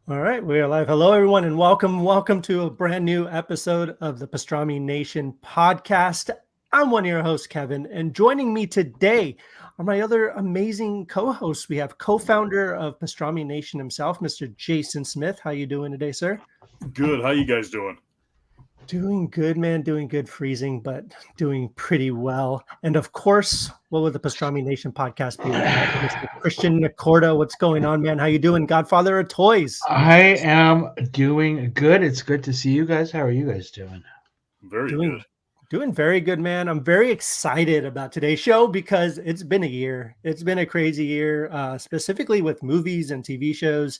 All right, we are live. Hello, everyone, and welcome to a brand new episode of the Pastrami Nation podcast. I'm one of your hosts, Kevin, and joining me today are my other amazing co-hosts. We have co-founder of Pastrami Nation himself, Mr. Jason Smith. How you doing today, sir? Good. How you guys doing? Doing good, man. Doing good, freezing, but doing pretty well. And of course, what would the Pastrami Nation podcast be without Mr. Christian Nacorda? What's going on, man? How you doing, Godfather of Toys? I am doing good. It's good to see you guys. How are you guys doing? Very Doing good. doing very good, man. I'm very excited about today's show because it's been a year. It's been a crazy year, specifically with movies and TV shows.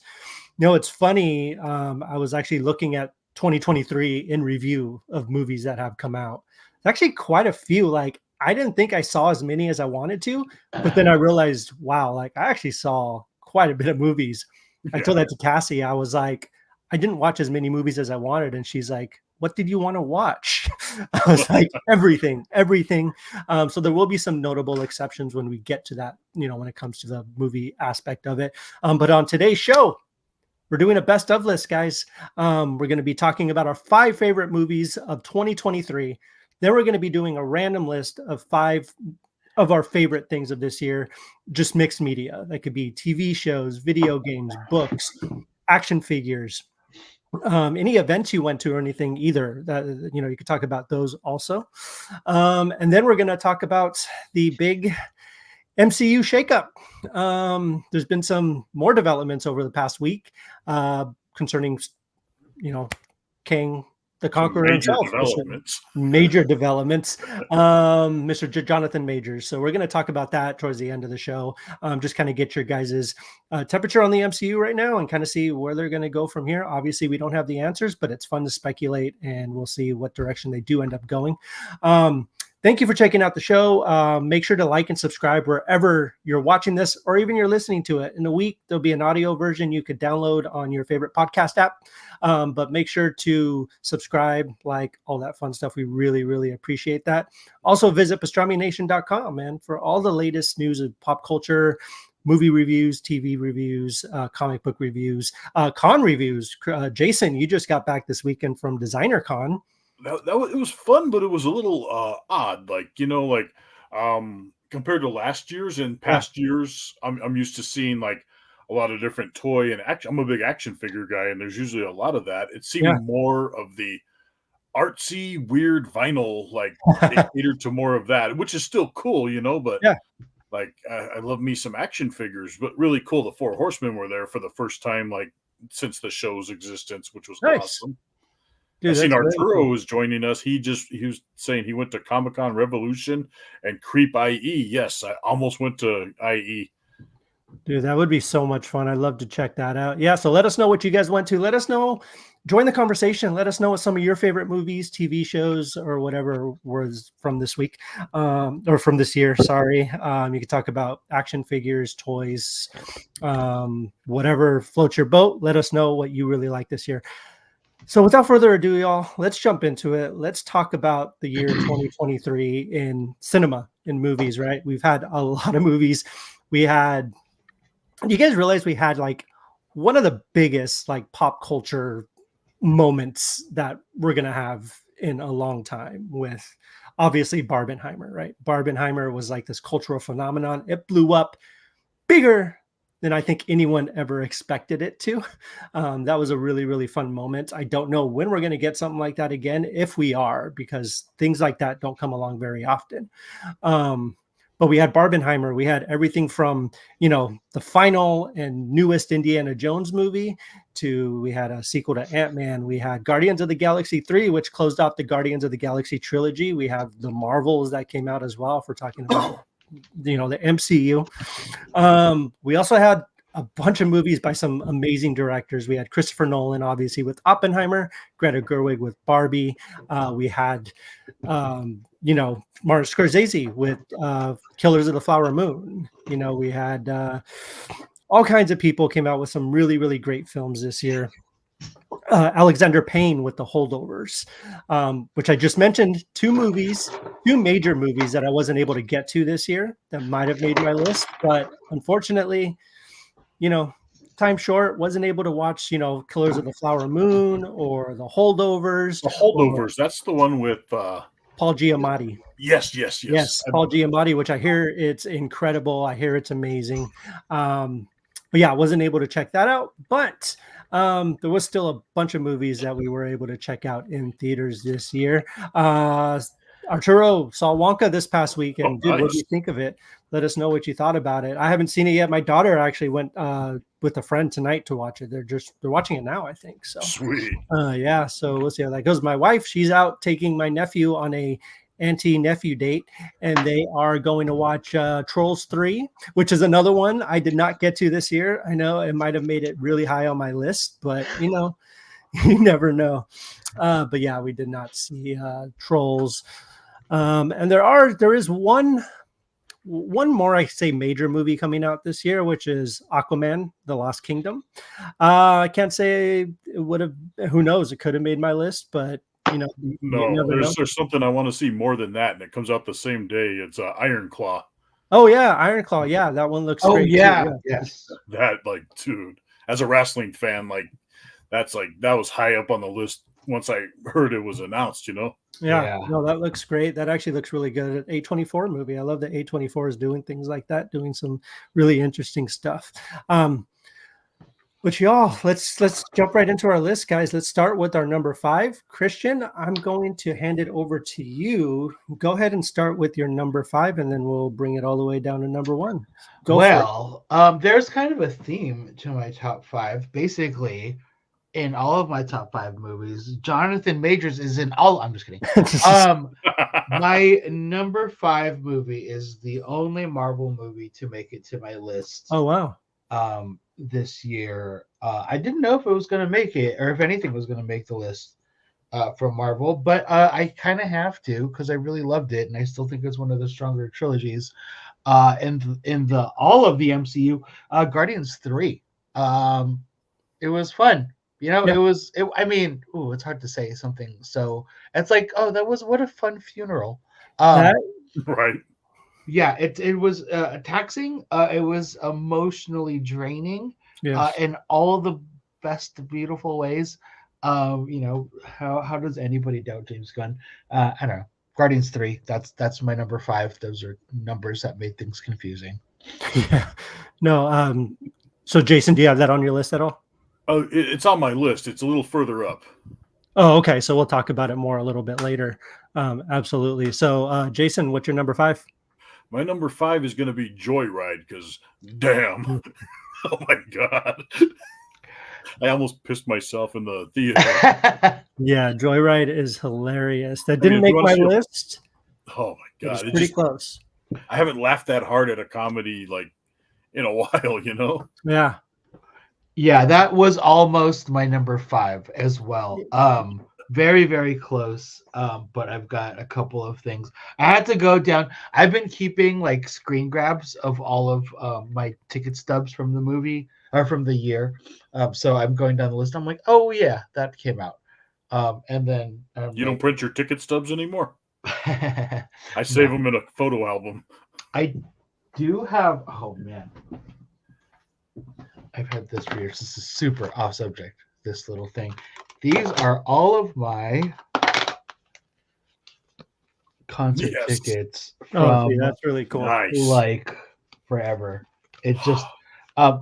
It's funny. I was actually looking at 2023 in review of movies that have come out. It's actually quite a few. Like, I didn't think I saw as many as I wanted to, but then I realized, wow, like I actually saw quite a bit of movies. I told that to Cassie. I was like, I didn't watch as many movies as I wanted. And she's like, what did you want to watch? I was like, everything. So there will be some notable exceptions when we get to that, when it comes to the movie aspect of it. But on today's show, we're doing a best of list, guys. We're going to be talking about our 5 favorite movies of 2023. Then we're going to be doing a random list of 5 of our favorite things of this year, just mixed media. That could be TV shows, video games, books, action figures, any events you went to or anything either. That you could talk about those also. And then we're going to talk about the big MCU shakeup. There's been some more developments over the past week concerning, King the Conqueror himself. Major developments. Mr. Jonathan Majors. So we're going to talk about that towards the end of the show. Just kind of get your guys' temperature on the MCU right now and kind of see where they're going to go from here. Obviously, we don't have the answers, but it's fun to speculate, and we'll see what direction they do end up going. Thank you for checking out the show. Make sure to like and subscribe wherever you're watching this, or even you're listening to it. In a week, there'll be an audio version you could download on your favorite podcast app. But make sure to subscribe, like all that fun stuff. We really, really appreciate that. Also, visit pastramination.com, man, for all the latest news of pop culture, movie reviews, TV reviews, comic book reviews, con reviews. Jason, you just got back this weekend from Designer Con. It was fun, but it was a little odd. Compared to last year's and past years, I'm used to seeing like a lot of different toy and action. I'm a big action figure guy, and there's usually a lot of that. It seemed more of the artsy, weird vinyl, like it catered to more of that, which is still cool, but like I love me some action figures, but really cool. The 4 Horsemen were there for the first time, like since the show's existence, which was awesome. Dude, I seen Arturo was joining us. He was saying he went to Comic-Con Revolution and Creep IE. Yes, I almost went to IE. Dude, that would be so much fun. I'd love to check that out. Yeah, so let us know what you guys went to. Let us know. Join the conversation. Let us know what some of your favorite movies, TV shows, or whatever was from this week, or from this year. Sorry. You can talk about action figures, toys, whatever floats your boat. Let us know what you really like this year. So without further ado, y'all, let's jump into it. Let's talk about the year 2023 in cinema, in movies, right? We've had a lot of movies. You guys realize we had like one of the biggest like pop culture moments that we're going to have in a long time with obviously Barbenheimer, right? Barbenheimer was like this cultural phenomenon. It blew up bigger than I think anyone ever expected it to. That was a really, really fun moment. I don't know when we're going to get something like that again, if we are, because things like that don't come along very often. But we had Barbenheimer. We had everything from, the final and newest Indiana Jones movie to we had a sequel to Ant-Man. We had Guardians of the Galaxy 3, which closed off the Guardians of the Galaxy trilogy. We have the Marvels that came out as well, if we're talking about the MCU. We also had a bunch of movies by some amazing directors. We had Christopher Nolan, obviously, with Oppenheimer, Greta Gerwig with Barbie. We had, Martin Scorsese with Killers of the Flower Moon. We had all kinds of people came out with some really, really great films this year. Alexander Payne with The Holdovers, which I just mentioned, 2 major movies that I wasn't able to get to this year that might have made my list. But unfortunately, time short, wasn't able to watch, Killers of the Flower Moon or The Holdovers. The Holdovers, that's the one with Paul Giamatti. Yes. Yes, Paul Giamatti, which I hear it's incredible. I hear it's amazing. But yeah, I wasn't able to check that out. But there was still a bunch of movies that we were able to check out in theaters this year. Arturo saw Wonka this past week, and dude, what do you think of it? Let us know what you thought about it. I haven't seen it yet. My daughter actually went with a friend tonight to watch it. They're watching it now, I think. So sweet. Yeah, so we'll see how that goes. My wife, she's out taking my nephew on a auntie-nephew date, and they are going to watch Trolls 3, which is another one I did not get to this year. I know it might have made it really high on my list, but you never know. But yeah, we did not see Trolls. And there is one more, I say, major movie coming out this year, which is Aquaman, The Lost Kingdom. I can't say it would have, who knows, it could have made my list, but there's something I want to see more than that, and it comes out the same day. It's Iron Claw. Oh yeah, Iron Claw. Yeah, that one looks great. Yeah, too. Yeah. Yes. That, dude, as a wrestling fan, that was high up on the list once I heard it was announced. Yeah. No, that looks great. That actually looks really good. An A24 movie. I love that A24 is doing things like that, doing some really interesting stuff. But y'all, let's jump right into our list, guys. Let's start with our number 5. Christian, I'm going to hand it over to you. Go ahead and start with your number 5, and then we'll bring it all the way down to number 1. There's kind of a theme to my top 5. Basically, in all of my top 5 movies, Jonathan Majors is in all. I'm just kidding. My number 5 movie is the only Marvel movie to make it to my list. Oh, wow. This year. I didn't know if it was going to make it or if anything was going to make the list from Marvel, but I kind of have to because I really loved it, and I still think it's one of the stronger trilogies in the all of the MCU. Guardians 3. It was fun. It's hard to say something. So it's like, what a fun funeral. Right. Yeah, it was taxing. It was emotionally draining. Yeah. In all the best, beautiful ways. How does anybody doubt James Gunn? I don't know. Guardians 3. That's my number 5. Those are numbers that made things confusing. Yeah. No. So Jason, do you have that on your list at all? Oh, it's on my list. It's a little further up. Oh, okay. So we'll talk about it more a little bit later. Absolutely. So, Jason, what's your number 5? My number 5 is going to be Joyride because, damn, oh my God. I almost pissed myself in the theater. Yeah, Joyride is hilarious. That didn't make my list. Oh my God. It's pretty close. I haven't laughed that hard at a comedy in a while, Yeah. Yeah, that was almost my number 5 as well. Very, very close. But I've got a couple of things. I had to go down. I've been keeping screen grabs of all of my ticket stubs from the movie or from the year. So I'm going down the list. I'm like, oh yeah, that came out. And then you don't print your ticket stubs anymore. I save them in a photo album. I do have. Oh man, I've had this for years. This is super off subject. This little thing. These are all of my concert tickets from that's really cool. Nice. Forever. It just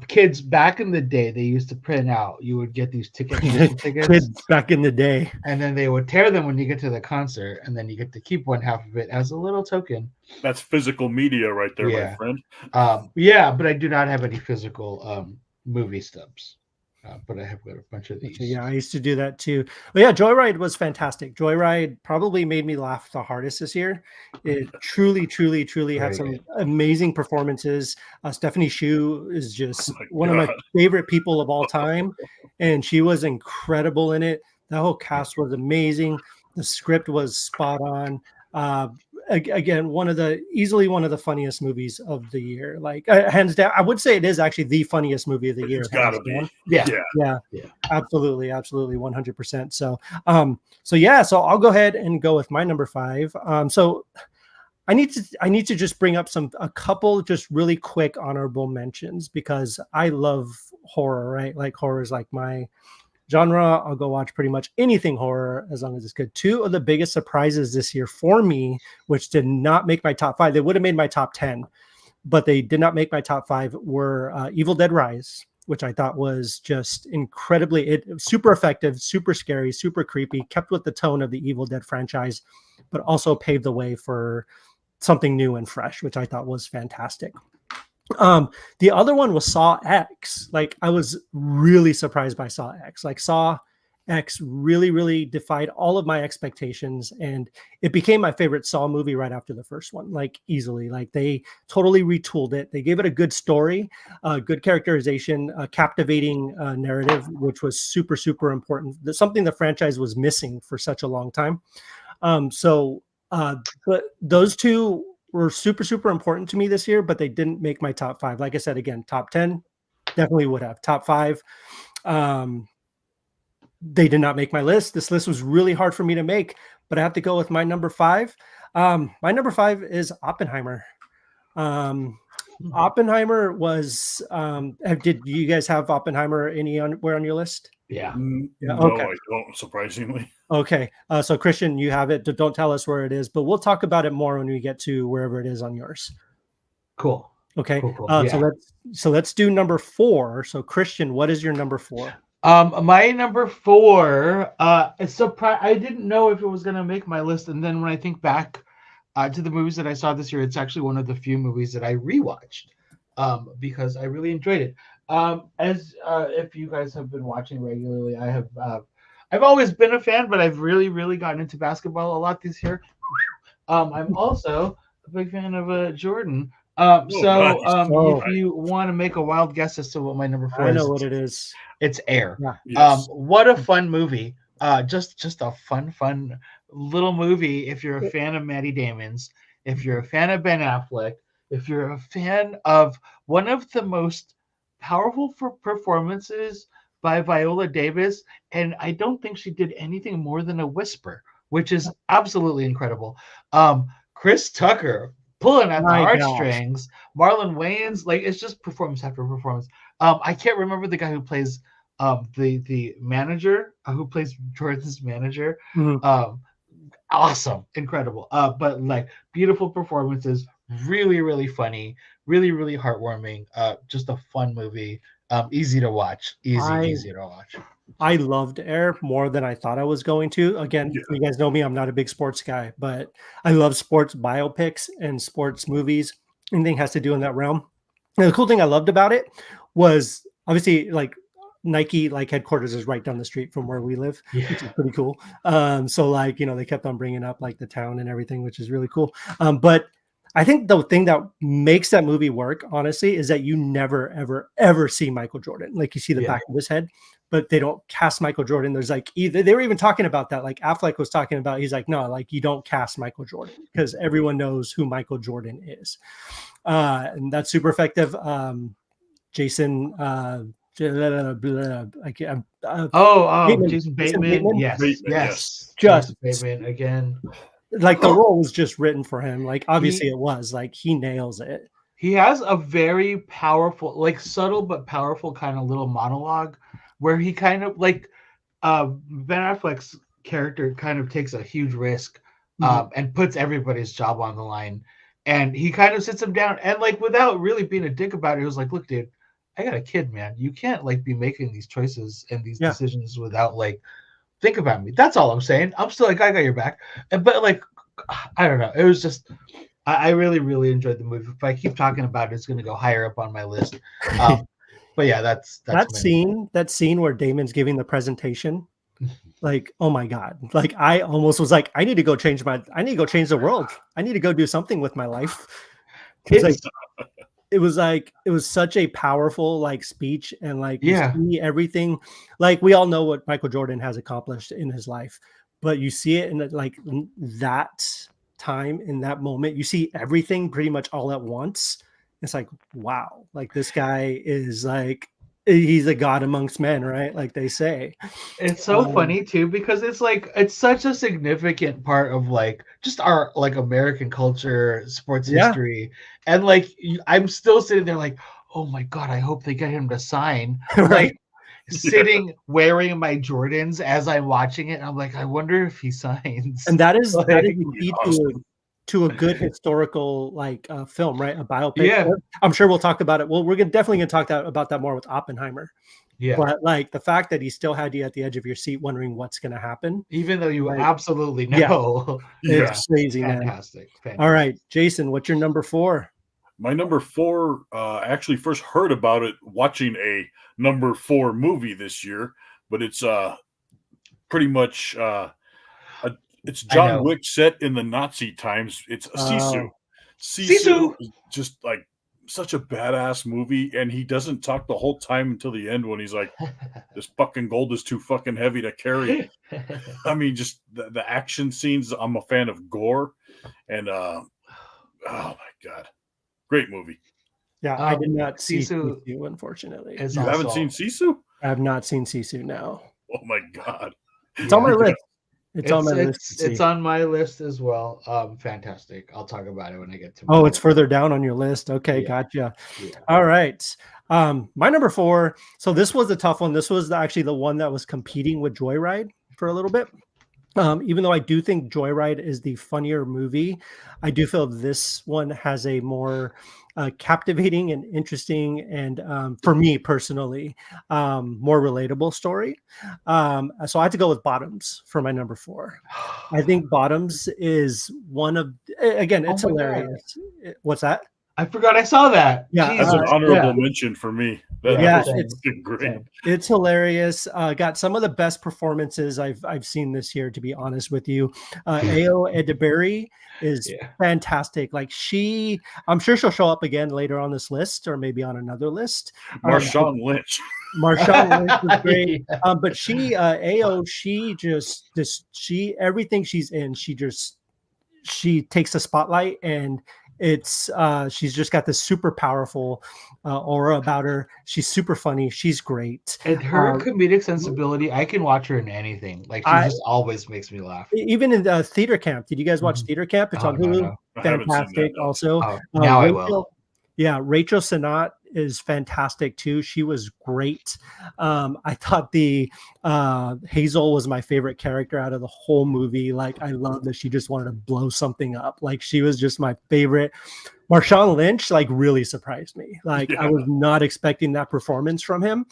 kids back in the day, they used to print out. You would get these tickets. Kids back in the day, and then they would tear them when you get to the concert, and then you get to keep one half of it as a little token. That's physical media right there, my friend. But I do not have any physical movie stubs. But I have got a bunch of these. Yeah, I used to do that too. But yeah, Joyride was fantastic. Joyride probably made me laugh the hardest this year. It truly had some amazing performances. Stephanie Hsu is just one of my favorite people of all time, and she was incredible in it. The whole cast was amazing. The script was spot on. Again, easily one of the funniest movies of the year. Hands down, I would say it is actually the funniest movie of the year. It's gotta be. Yeah, absolutely, 100%. So I'll go ahead and go with my number 5. So I need to just bring up a couple just really quick honorable mentions because I love horror, right? Like horror is like my genre. I'll go watch pretty much anything horror as long as it's good. Two of the biggest surprises this year for me, which did not make my top 5, they would have made my top 10, but they did not make my top 5, were Evil Dead Rise, which I thought was just incredibly super effective, super scary, super creepy, kept with the tone of the Evil Dead franchise, but also paved the way for something new and fresh, which I thought was fantastic. The other one was Saw X. Like, I was really surprised by Saw X. Like, Saw X really, really defied all of my expectations, and it became my favorite Saw movie right after the first one, like easily. Like, they totally retooled it. They gave it a good story, good characterization, a captivating narrative, which was super, super important. That's something the franchise was missing for such a long time. But those two were super, super important to me this year, but they didn't make my top 5. Like I said, again, top 10, definitely would have. Top 5, they did not make my list. This list was really hard for me to make, but I have to go with my number 5. My number 5 is Oppenheimer. Oppenheimer was, did you guys have Oppenheimer anywhere on your list? Yeah. No, okay. I don't, surprisingly. Okay. So Christian, you have it. Don't tell us where it is, but we'll talk about it more when we get to wherever it is on yours. Cool. Okay. Cool. Yeah. So let's do number 4. So Christian, what is your number 4? My number 4, I didn't know if it was going to make my list. And then when I think back to the movies that I saw this year, it's actually one of the few movies that I rewatched because I really enjoyed it. If you guys have been watching regularly, I've always been a fan, but I've really, really gotten into basketball a lot this year. I'm also a big fan of Jordan. If you want to make a wild guess as to what my number 4 is, I know what it is. It's Air. Yeah. Yes. What a fun movie. Just a fun little movie. If you're a fan of Matty Damon's, if you're a fan of Ben Affleck, if you're a fan of one of the most powerful performances by Viola Davis, and I don't think she did anything more than a whisper, which is absolutely incredible. Chris Tucker pulling at the heartstrings, Marlon Wayans, like, it's just performance after performance. I can't remember the guy who plays the manager, who plays Jordan's manager. Mm-hmm. Awesome, incredible. But like, beautiful performances, really, really funny, really, really heartwarming. Just a fun movie. Easy to watch. Easy to watch. I loved Air more than I thought I was going to. Again, You guys know me, I'm not a big sports guy, but I love sports biopics and sports movies. Anything has to do in that realm. And the cool thing I loved about it was, obviously, like, Nike headquarters is right down the street from where we live, which is pretty cool. So like, they kept on bringing up like the town and everything, which is really cool. But I think the thing that makes that movie work, honestly, is that you never, ever, ever see Michael Jordan. Like, you see the back of his head, but they don't cast Michael Jordan. There's like, they were even talking about that. Like, Affleck was talking about, he's like, no, like, you don't cast Michael Jordan because everyone knows who Michael Jordan is. And that's super effective. Jason, Jason Bateman. Yes. Just Bateman again. Like, the role was just written for him. Like, obviously it was like, he nails it. He has a very powerful, like, subtle but powerful kind of little monologue where he kind of like Ben Affleck's character kind of takes a huge risk and puts everybody's job on the line. And he kind of sits him down and, like, without really being a dick about it, he was like, look, dude, I got a kid, man. You can't, like, be making these choices and these decisions without, like, think about me. That's all I'm saying. I'm still like, I got your back. But like, I don't know. It was just, I really, really enjoyed the movie. If I keep talking about it, it's going to go higher up on my list. But yeah, that's that scene where Damon's giving the presentation. Like, oh my God. Like, I almost was like, I need to go change the world. I need to go do something with my life. It was such a powerful, like, speech, and like, you see everything. Like, we all know what Michael Jordan has accomplished in his life, but you see it in like that time, in that moment, you see everything pretty much all at once. It's like, wow, like, this guy is like, he's a god amongst men, right? Like they say. It's so funny too, because it's like, it's such a significant part of like just our like American culture, sports history. And like, I'm still sitting there like, oh my God, I hope they get him to sign. Right. Like sitting wearing my Jordans as I'm watching it. I'm like, I wonder if he signs. And that is Like, the key awesome. to a good historical film, right? A biopic. Yeah. I'm sure we'll talk about it. Well, we're definitely gonna talk about that more with Oppenheimer. Yeah. But like the fact that he still had you at the edge of your seat wondering what's gonna happen. Even though you Like, absolutely yeah. know. Yeah. It's crazy, man. Fantastic. All right, Jason, what's your number 4? My number 4, I actually first heard about it watching a number 4 movie this year, but it's pretty much it's John Wick set in the Nazi times. It's Sisu. Sisu is just like such a badass movie, and he doesn't talk the whole time until the end when he's like, "This fucking gold is too fucking heavy to carry." I mean, just the action scenes. I'm a fan of gore, and oh my God, great movie. Yeah, I did not see Sisu, unfortunately. You haven't seen Sisu? I have not seen Sisu now. Oh my God. It's on my list. It's on my list. It's on my list as well. Fantastic. I'll talk about it when I get to. Oh, it's further down on your list. Okay, gotcha. Yeah. All right. My number 4. So this was a tough one. This was actually the one that was competing with Joyride for a little bit. Even though I do think Joyride is the funnier movie, I do feel this one has a more captivating and interesting and, for me personally, more relatable story. So I had to go with Bottoms for my number 4. I think Bottoms is one of, again, it's hilarious. What's that? I forgot I saw that. Yeah, that's an honorable mention for me. It's great. It's hilarious. Got some of the best performances I've seen this year, to be honest with you. Ayo Edebiri is fantastic. Like I'm sure she'll show up again later on this list or maybe on another list. Marshawn Lynch. Marshawn Lynch is great. But Ayo, she everything she's in, she takes the spotlight, and it's she's just got this super powerful aura about her. She's super funny. She's great. And her comedic sensibility, I can watch her in anything. Like, she just always makes me laugh. Even in Theater Camp. Did you guys watch Theater Camp? It's on Hulu. No. Fantastic. Also, now I will. Yeah, Rachel Sennott is fantastic too. She was great. I thought the Hazel was my favorite character out of the whole movie. Like, I love that she just wanted to blow something up. Like, she was just my favorite. Marshawn Lynch, like, really surprised me. Like, I was not expecting that performance from him.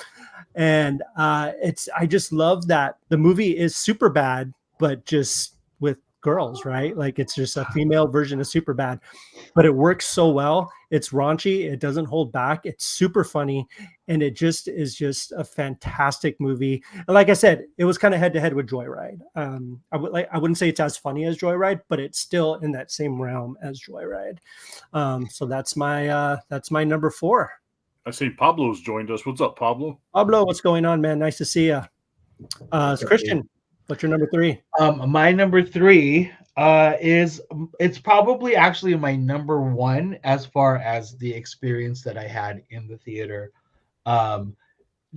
And I just love that the movie is super bad, but just with girls, right? Like, it's just a female version of Superbad, but it works so well. It's raunchy, it doesn't hold back, it's super funny, and it just is just a fantastic movie. And like I said, it was kind of head to head with Joyride. I wouldn't say it's as funny as Joyride, but it's still in that same realm as Joyride. So that's my number 4. I see Pablo's joined us. What's up, Pablo? Pablo, what's going on, man? Nice to see you. Christian, what's your number 3? My number 3 it's probably actually my number 1 as far as the experience that I had in the theater.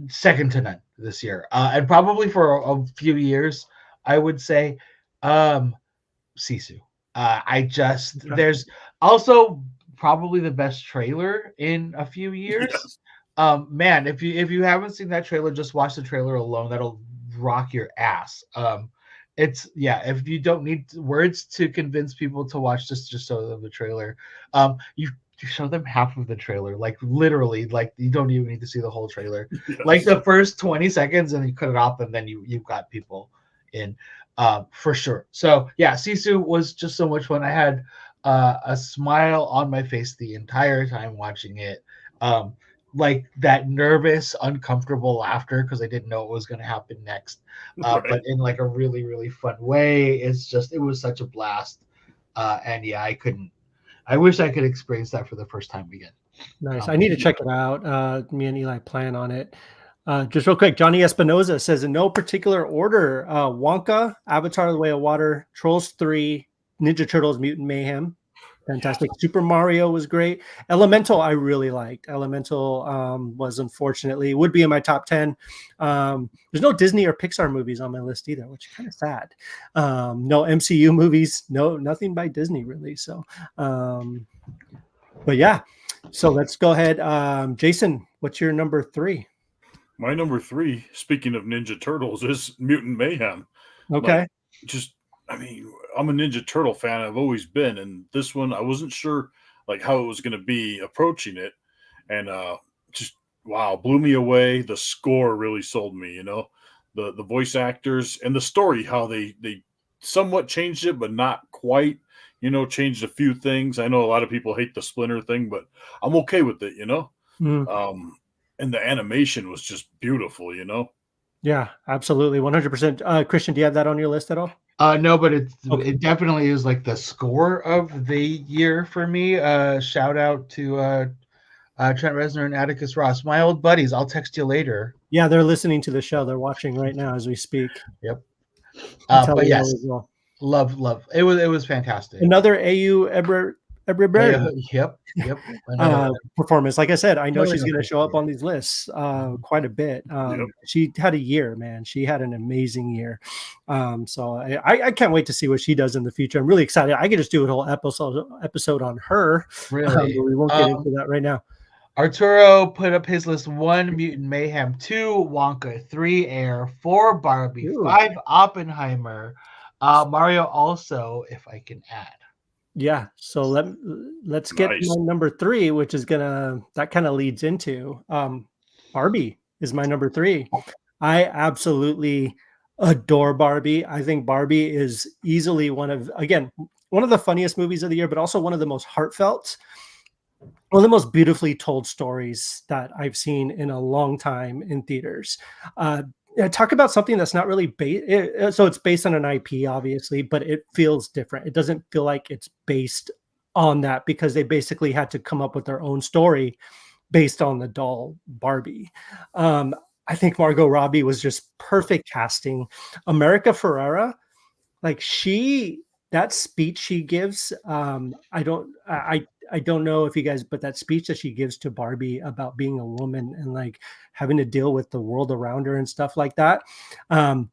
Second to none this year. And probably for a few years, I would say Sisu. There's also probably the best trailer in a few years. Yes. Man, if you haven't seen that trailer, just watch the trailer alone. That'll rock your ass. If you don't need words to convince people to watch, just show them the trailer. You show them half of the trailer, like literally, like you don't even need to see the whole trailer. Yes. Like the first 20 seconds, and you cut it off, and then you've got people in for sure. So yeah, Sisu was just so much fun. I had a smile on my face the entire time watching it. Like that nervous, uncomfortable laughter because I didn't know what was going to happen next, but in like a really, really fun way. It was such a blast, and yeah, I wish I could experience that for the first time again. Nice. I need to check it out. Me and Eli plan on it. Just real quick, Johnny Espinoza says in no particular order: Wonka, Avatar: The Way of Water, Trolls 3, Ninja Turtles: Mutant Mayhem. Fantastic. Yeah. Super Mario was great. Elemental, I really liked. Elemental was unfortunately would be in my top 10. There's no Disney or Pixar movies on my list either, which is kind of sad. No MCU movies, nothing by Disney really. So, but yeah. So let's go ahead. Jason, what's your number 3? My number 3, speaking of Ninja Turtles, is Mutant Mayhem. Like, Okay. just, I mean, I'm a Ninja Turtle fan. I've always been, and this one I wasn't sure like how it was going to be approaching it, and just wow, blew me away. The score really sold me. The voice actors and the story, how they somewhat changed it, but not quite. Changed a few things. I know a lot of people hate the Splinter thing, but I'm okay with it. Mm. And the animation was just beautiful. Yeah, absolutely. 100%. Christian, do you have that on your list at all? No, but Okay. it definitely is like the score of the year for me. Shout out to Trent Reznor and Atticus Ross, my old buddies. I'll text you later. Yeah, they're listening to the show. They're watching right now as we speak. Yep. That's how But we know yes, as well. love. It was fantastic. Another AU Eberberry Yep. Another one. performance. Like I said, I know Another she's going to show up one. on these lists quite a bit. Yep. She had a year, man. She had an amazing year. So I can't wait to see what she does in the future. I'm really excited. I could just do a whole episode on her. Really? But we won't get into that right now. Arturo put up his list: 1 Mutant Mayhem, 2 Wonka, 3 Air, 4 Barbie, Ooh. 5 Oppenheimer, Mario also, if I can add. Yeah, so let's get my number 3, which is that kind of leads into Barbie is my number 3. I absolutely adore Barbie. I think Barbie is easily one of the funniest movies of the year, but also one of the most heartfelt, one of the most beautifully told stories that I've seen in a long time in theaters. Talk about something that's not really based. So it's based on an IP, obviously, but it feels different. It doesn't feel like it's based on that because they basically had to come up with their own story based on the doll Barbie. I think Margot Robbie was just perfect casting. America Ferrera, like that speech she gives, I don't know if you guys, but that speech that she gives to Barbie about being a woman and like having to deal with the world around her and stuff like that. I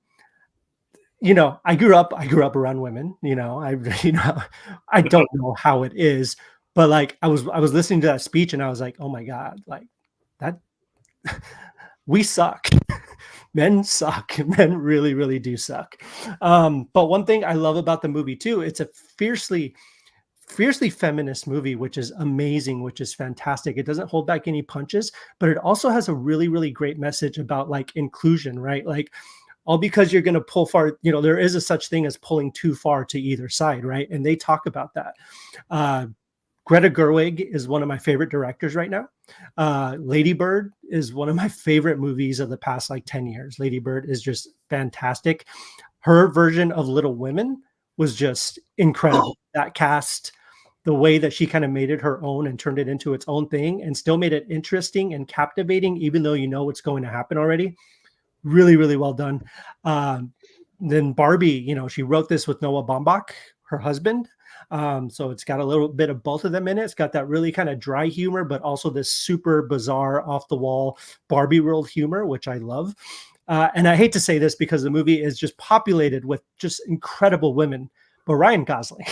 grew up around women, I don't know how it is, but like I was listening to that speech and I was like, oh my God, like that we suck. Men suck. Men really, really do suck. But one thing I love about the movie too, it's a fiercely feminist movie, which is amazing, which is fantastic. It doesn't hold back any punches, but it also has a really, really great message about like inclusion, right? Like all because you're going to pull far, there is a such thing as pulling too far to either side, right? And they talk about that. Greta Gerwig is one of my favorite directors right now. Lady Bird is one of my favorite movies of the past like 10 years. Lady Bird is just fantastic. Her version of Little Women was just incredible. That cast, the way that she kind of made it her own and turned it into its own thing and still made it interesting and captivating, even though you know what's going to happen already. Really, really well done. Then Barbie, she wrote this with Noah Baumbach, her husband. So it's got a little bit of both of them in it. It's got that really kind of dry humor, but also this super bizarre, off the wall Barbie world humor, which I love. And I hate to say this because the movie is just populated with just incredible women, but Ryan Gosling,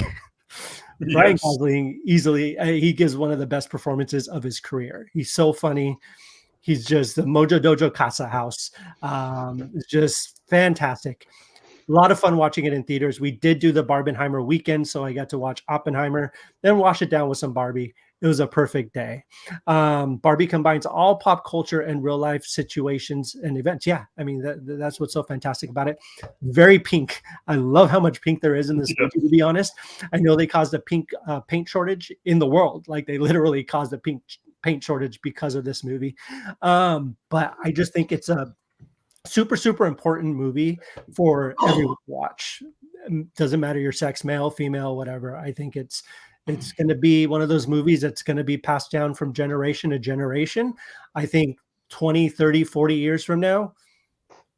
Ryan Gosling easily, he gives one of the best performances of his career. He's so funny. He's just the Mojo Dojo Casa House. It's just fantastic. A lot of fun watching it in theaters. We did do the Barbenheimer weekend, so I got to watch Oppenheimer, then wash it down with some Barbie. It was a perfect day. Barbie combines all pop culture and real life situations and events. Yeah, I mean, that's what's so fantastic about it. Very pink. I love how much pink there is in this movie, to be honest. I know they caused a pink paint shortage in the world. Like they literally caused a pink paint shortage because of this movie. But I just think it's a super, super important movie for everyone to watch. Doesn't matter your sex, male, female, whatever. I think it's going to be one of those movies that's going to be passed down from generation to generation. I think 20, 30, 40 years from now,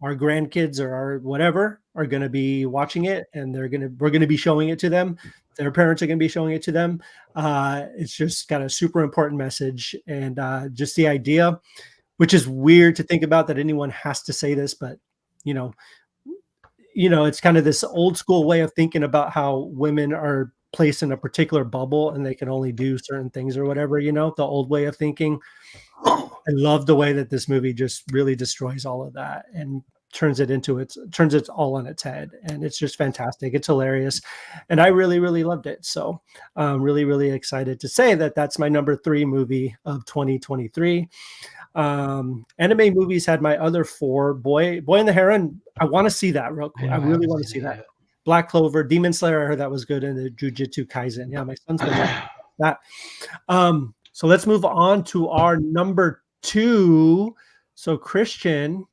our grandkids or our whatever are going to be watching it and we're going to be showing it to them. Their parents are going to be showing it to them. It's just got a super important message. And just the idea, which is weird to think about that anyone has to say this, but it's kind of this old school way of thinking about how women are placed in a particular bubble and they can only do certain things or whatever, the old way of thinking. I love the way that this movie just really destroys all of that and turns it all on its head. And it's just fantastic. It's hilarious. And I really, really loved it. So I'm really, really excited to say that that's my number 3 movie of 2023. Anime movies had my other 4. Boy and the Heron. I want to see that real quick. I really want to see that. Black Clover, Demon Slayer. I heard that was good, in the Jujutsu Kaisen. Yeah, my son's been watching that. So let's move on to our number 2. So Christian,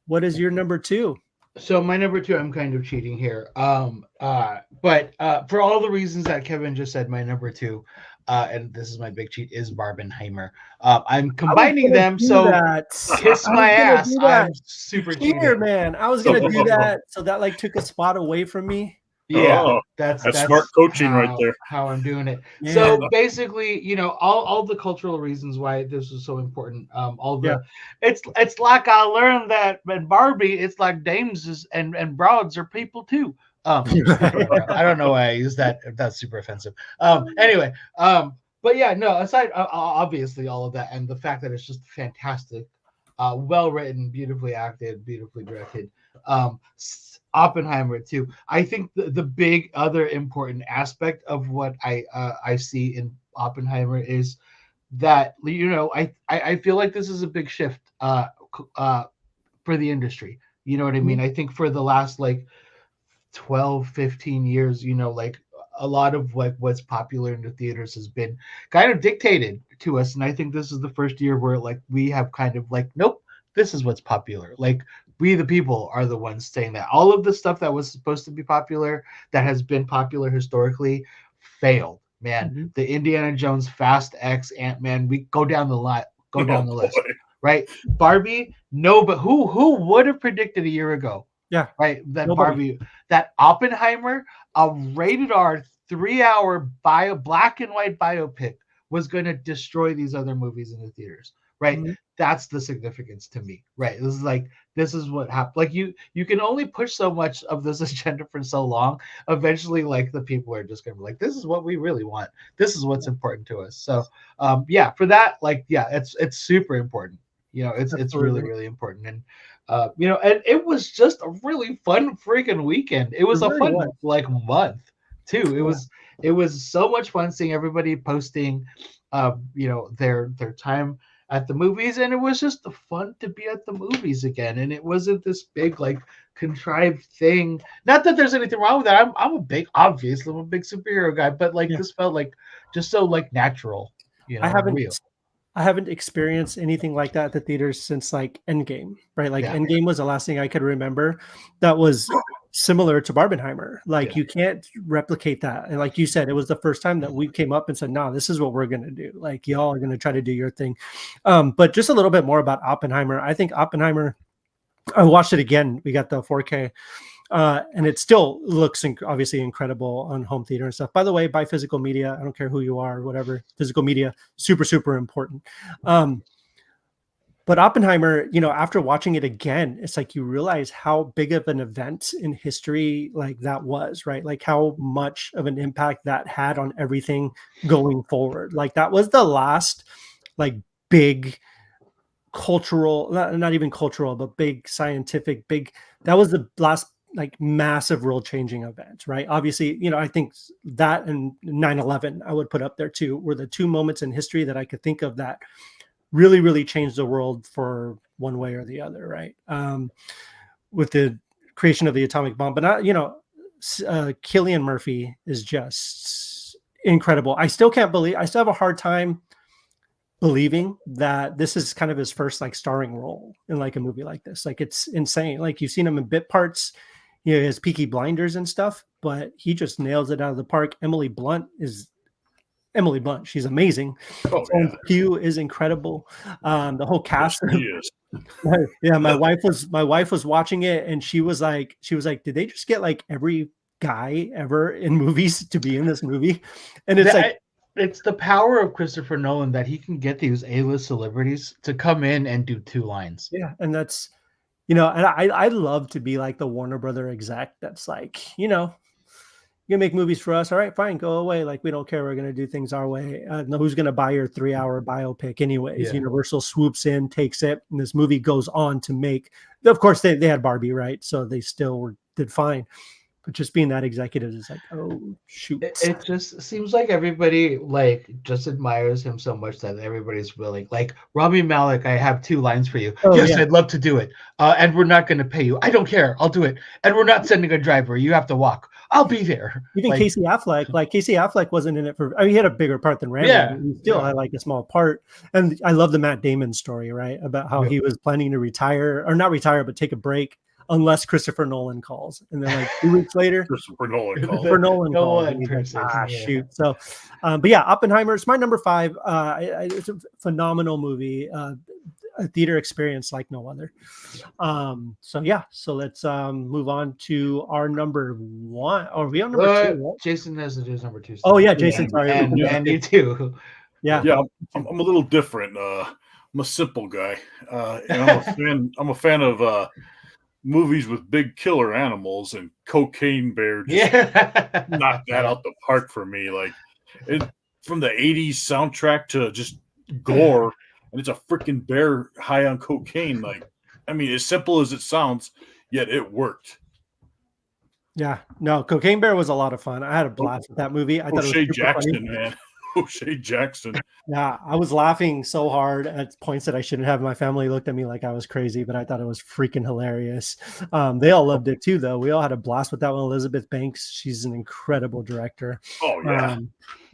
what is your number 2? So my number 2, I'm kind of cheating here. But for all the reasons that Kevin just said, my number 2, and this is my big cheat, is Barbenheimer. I'm combining them, so kiss my ass. I'm super cheating, man. I was gonna do that, so that like took a spot away from me. Yeah, that's smart coaching right there. How I'm doing it. Yeah. So basically, all the cultural reasons why this is so important. It's like I learned that in Barbie, it's like dames and broads are people too. I don't know why I use that. That's super offensive. Anyway, but yeah, no. Aside, obviously, all of that, and the fact that it's just fantastic, well written, beautifully acted, beautifully directed. Oppenheimer too. I think the big other important aspect of what I see in Oppenheimer is that I feel like this is a big shift for the industry. You know what I mean? I think for the last 12, 15 years, like a lot of what's popular in the theaters has been kind of dictated to us, and I think this is the first year where we have kind of nope, this is what's popular. We the people are the ones saying that. All of the stuff that was supposed to be popular, that has been popular historically, failed. Man, the Indiana Jones, Fast X, Ant-Man, we go down the list, right? Barbie, no, but who would have predicted a year ago? Yeah, right. That Barbie, that Oppenheimer, a rated R 3-hour black and white biopic, was going to destroy these other movies in the theaters. Right. That's the significance to me. Right. This is what happened. You can only push so much of this agenda for so long. Eventually, the people are just going to be this is what we really want. This is what's important to us. So, for that, it's super important. It's really, really important. And, and it was just a really fun freaking weekend. It was a fun month too. It was so much fun seeing everybody posting, their time at the movies, and it was just fun to be at the movies again. And it wasn't this big contrived thing. Not that there's anything wrong with that. I'm a big superhero guy, but this felt just so natural. I haven't experienced anything like that at the theaters since Endgame, right? Endgame was the last thing I could remember that was similar to Barbenheimer. You can't replicate that. And like you said, it was the first time that we came up and said, no, this is what we're going to do. Y'all are going to try to do your thing. But just a little bit more about Oppenheimer. I think Oppenheimer, I watched it again. We got the 4K. And it still looks obviously incredible on home theater and stuff. By the way, buy physical media. I don't care who you are, whatever. Physical media, super, super important. But Oppenheimer, after watching it again, it's you realize how big of an event in history that was, right? How much of an impact that had on everything going forward. That was the last big cultural, not even cultural, but big scientific, that was the last massive world changing event, right? Obviously, I think that and 9/11 I would put up there too, were the 2 moments in history that I could think of that really, really changed the world for one way or the other, right? With the creation of the atomic bomb. But not, Cillian Murphy is just incredible. I still have a hard time believing that this is kind of his first starring role in a movie like this. It's insane. You've seen him in bit parts, his Peaky Blinders and stuff, but he just nails it out of the park. Emily Blunt. She's amazing. Pugh is incredible. The whole cast. Yeah, my wife was watching it, and she was like, did they just get every guy ever in movies to be in this movie? And it's it's the power of Christopher Nolan that he can get these A-list celebrities to come in and do 2 lines. Yeah, and that's and I love to be the Warner Brother exec that's You make movies for us. All right, fine, go away. Like, we don't care. We're going to do things our way. No, who's going to buy your 3-hour biopic anyways? Yeah. Universal swoops in, takes it, and this movie goes on to make, of course, they had Barbie, right? So they still did fine. But just being that executive is like, oh, shoot. It just seems like everybody like just admires him so much that everybody's willing. Like Rami Malek, I have 2 lines for you. Oh, yes, yeah. I'd love to do it. And we're not going to pay you. I don't care. I'll do it. And we're not sending a driver. You have to walk. I'll be there. Even like, Casey Affleck he had a bigger part than Rami. Yeah, But he still had like a small part. And I love the Matt Damon story, right? About how he was planning to retire, or not retire, but take a break unless Christopher Nolan calls. And then like 2 weeks later, Christopher Nolan calls. Shoot. So, but yeah, Oppenheimer is my number 5. It's a phenomenal movie. A theater experience like no other. So let's move on to our number 1. Are we on number 2? Right? Jason has to do his number 2. Oh yeah, Jason. Sorry, and you too. Yeah. I'm a little different. I'm a simple guy. And I'm a fan of movies with big killer animals, and Cocaine Bear just knocked that out the park for me. Like, from the 80s soundtrack to just gore, and it's a freaking bear high on cocaine. Like, I mean, as simple as it sounds, yet it worked. Yeah, no, Cocaine Bear was a lot of fun. I had a blast with that movie. I thought it was super Jackson, funny. man. O'Shea Jackson. Yeah, I was laughing so hard at points that I shouldn't have. My family looked at me like I was crazy, but I thought it was freaking hilarious. They all loved it too, though. We all had a blast with that one. Elizabeth Banks, she's an incredible director. Oh, yeah.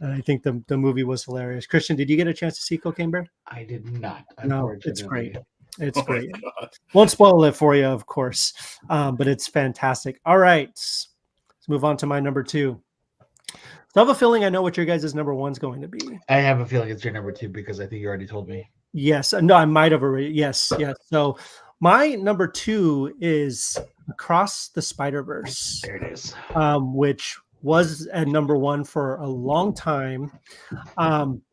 And I think the movie was hilarious. Christian, did you get a chance to see Cocaine Bear? I did not. No, it's great. It's great. Won't spoil it for you, of course, but it's fantastic. All right, let's move on to my number 2. So I have a feeling I know what your guys' number 1's going to be. I have a feeling it's your number 2 because I think you already told me. Yes. No, I might have already. Yes. So my number 2 is Across the Spider-Verse. There it is. Which was at number 1 for a long time.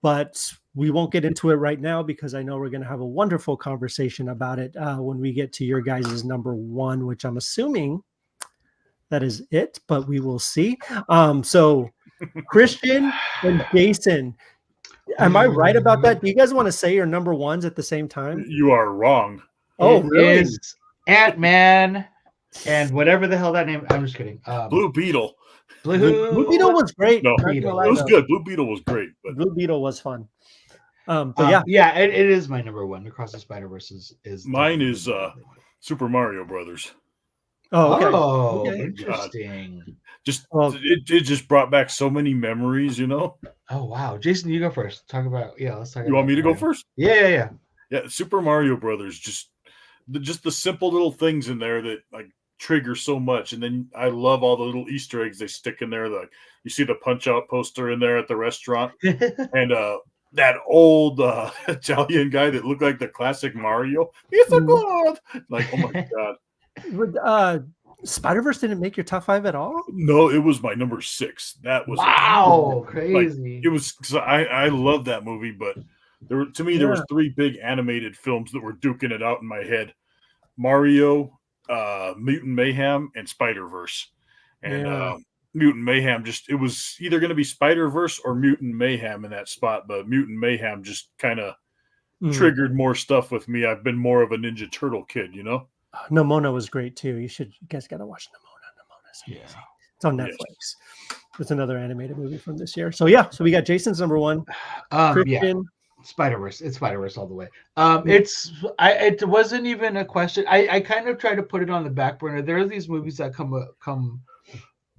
But we won't get into it right now because I know we're going to have a wonderful conversation about it when we get to your guys' number 1, which I'm assuming that is it, but we will see. So Christian and Jason, am I right about that? Do you guys want to say your number 1s at the same time? You are wrong. Oh, really? Is Ant-Man and whatever the hell that name. I'm just kidding. Blue Beetle. Blue Beetle was great. No, it was good. Blue Beetle was great. But Blue Beetle was fun. But it is my number 1. Across the Spider-Verse is mine is Super Mario Brothers. Oh, okay. Interesting. It just brought back so many memories, Oh wow, Jason, you go first. Let's talk. You want me to go first? Yeah. Super Mario Brothers, just the simple little things in there that like trigger so much, and then I love all the little Easter eggs they stick in there. Like you see the Punch Out poster in there at the restaurant, and that old Italian guy that looked like the classic Mario. It's a god. Like, oh my god. Spider-Verse didn't make your top 5 at all? No, it was my number 6. That was crazy. Like, it was because I love that movie, but there was 3 big animated films that were duking it out in my head: Mario, Mutant Mayhem, and Spider-Verse. And Mutant Mayhem it was either going to be Spider-Verse or Mutant Mayhem in that spot, but Mutant Mayhem just kind of triggered more stuff with me. I've been more of a Ninja Turtle kid, Nimona was great too. You guys got to watch Nimona. Yeah. It's on Netflix. Yes. It's another animated movie from this year. So we got Jason's number 1. Christian. Spider-Verse. It's Spider-Verse all the way. It wasn't even a question. I kind of try to put it on the back burner. There are these movies that come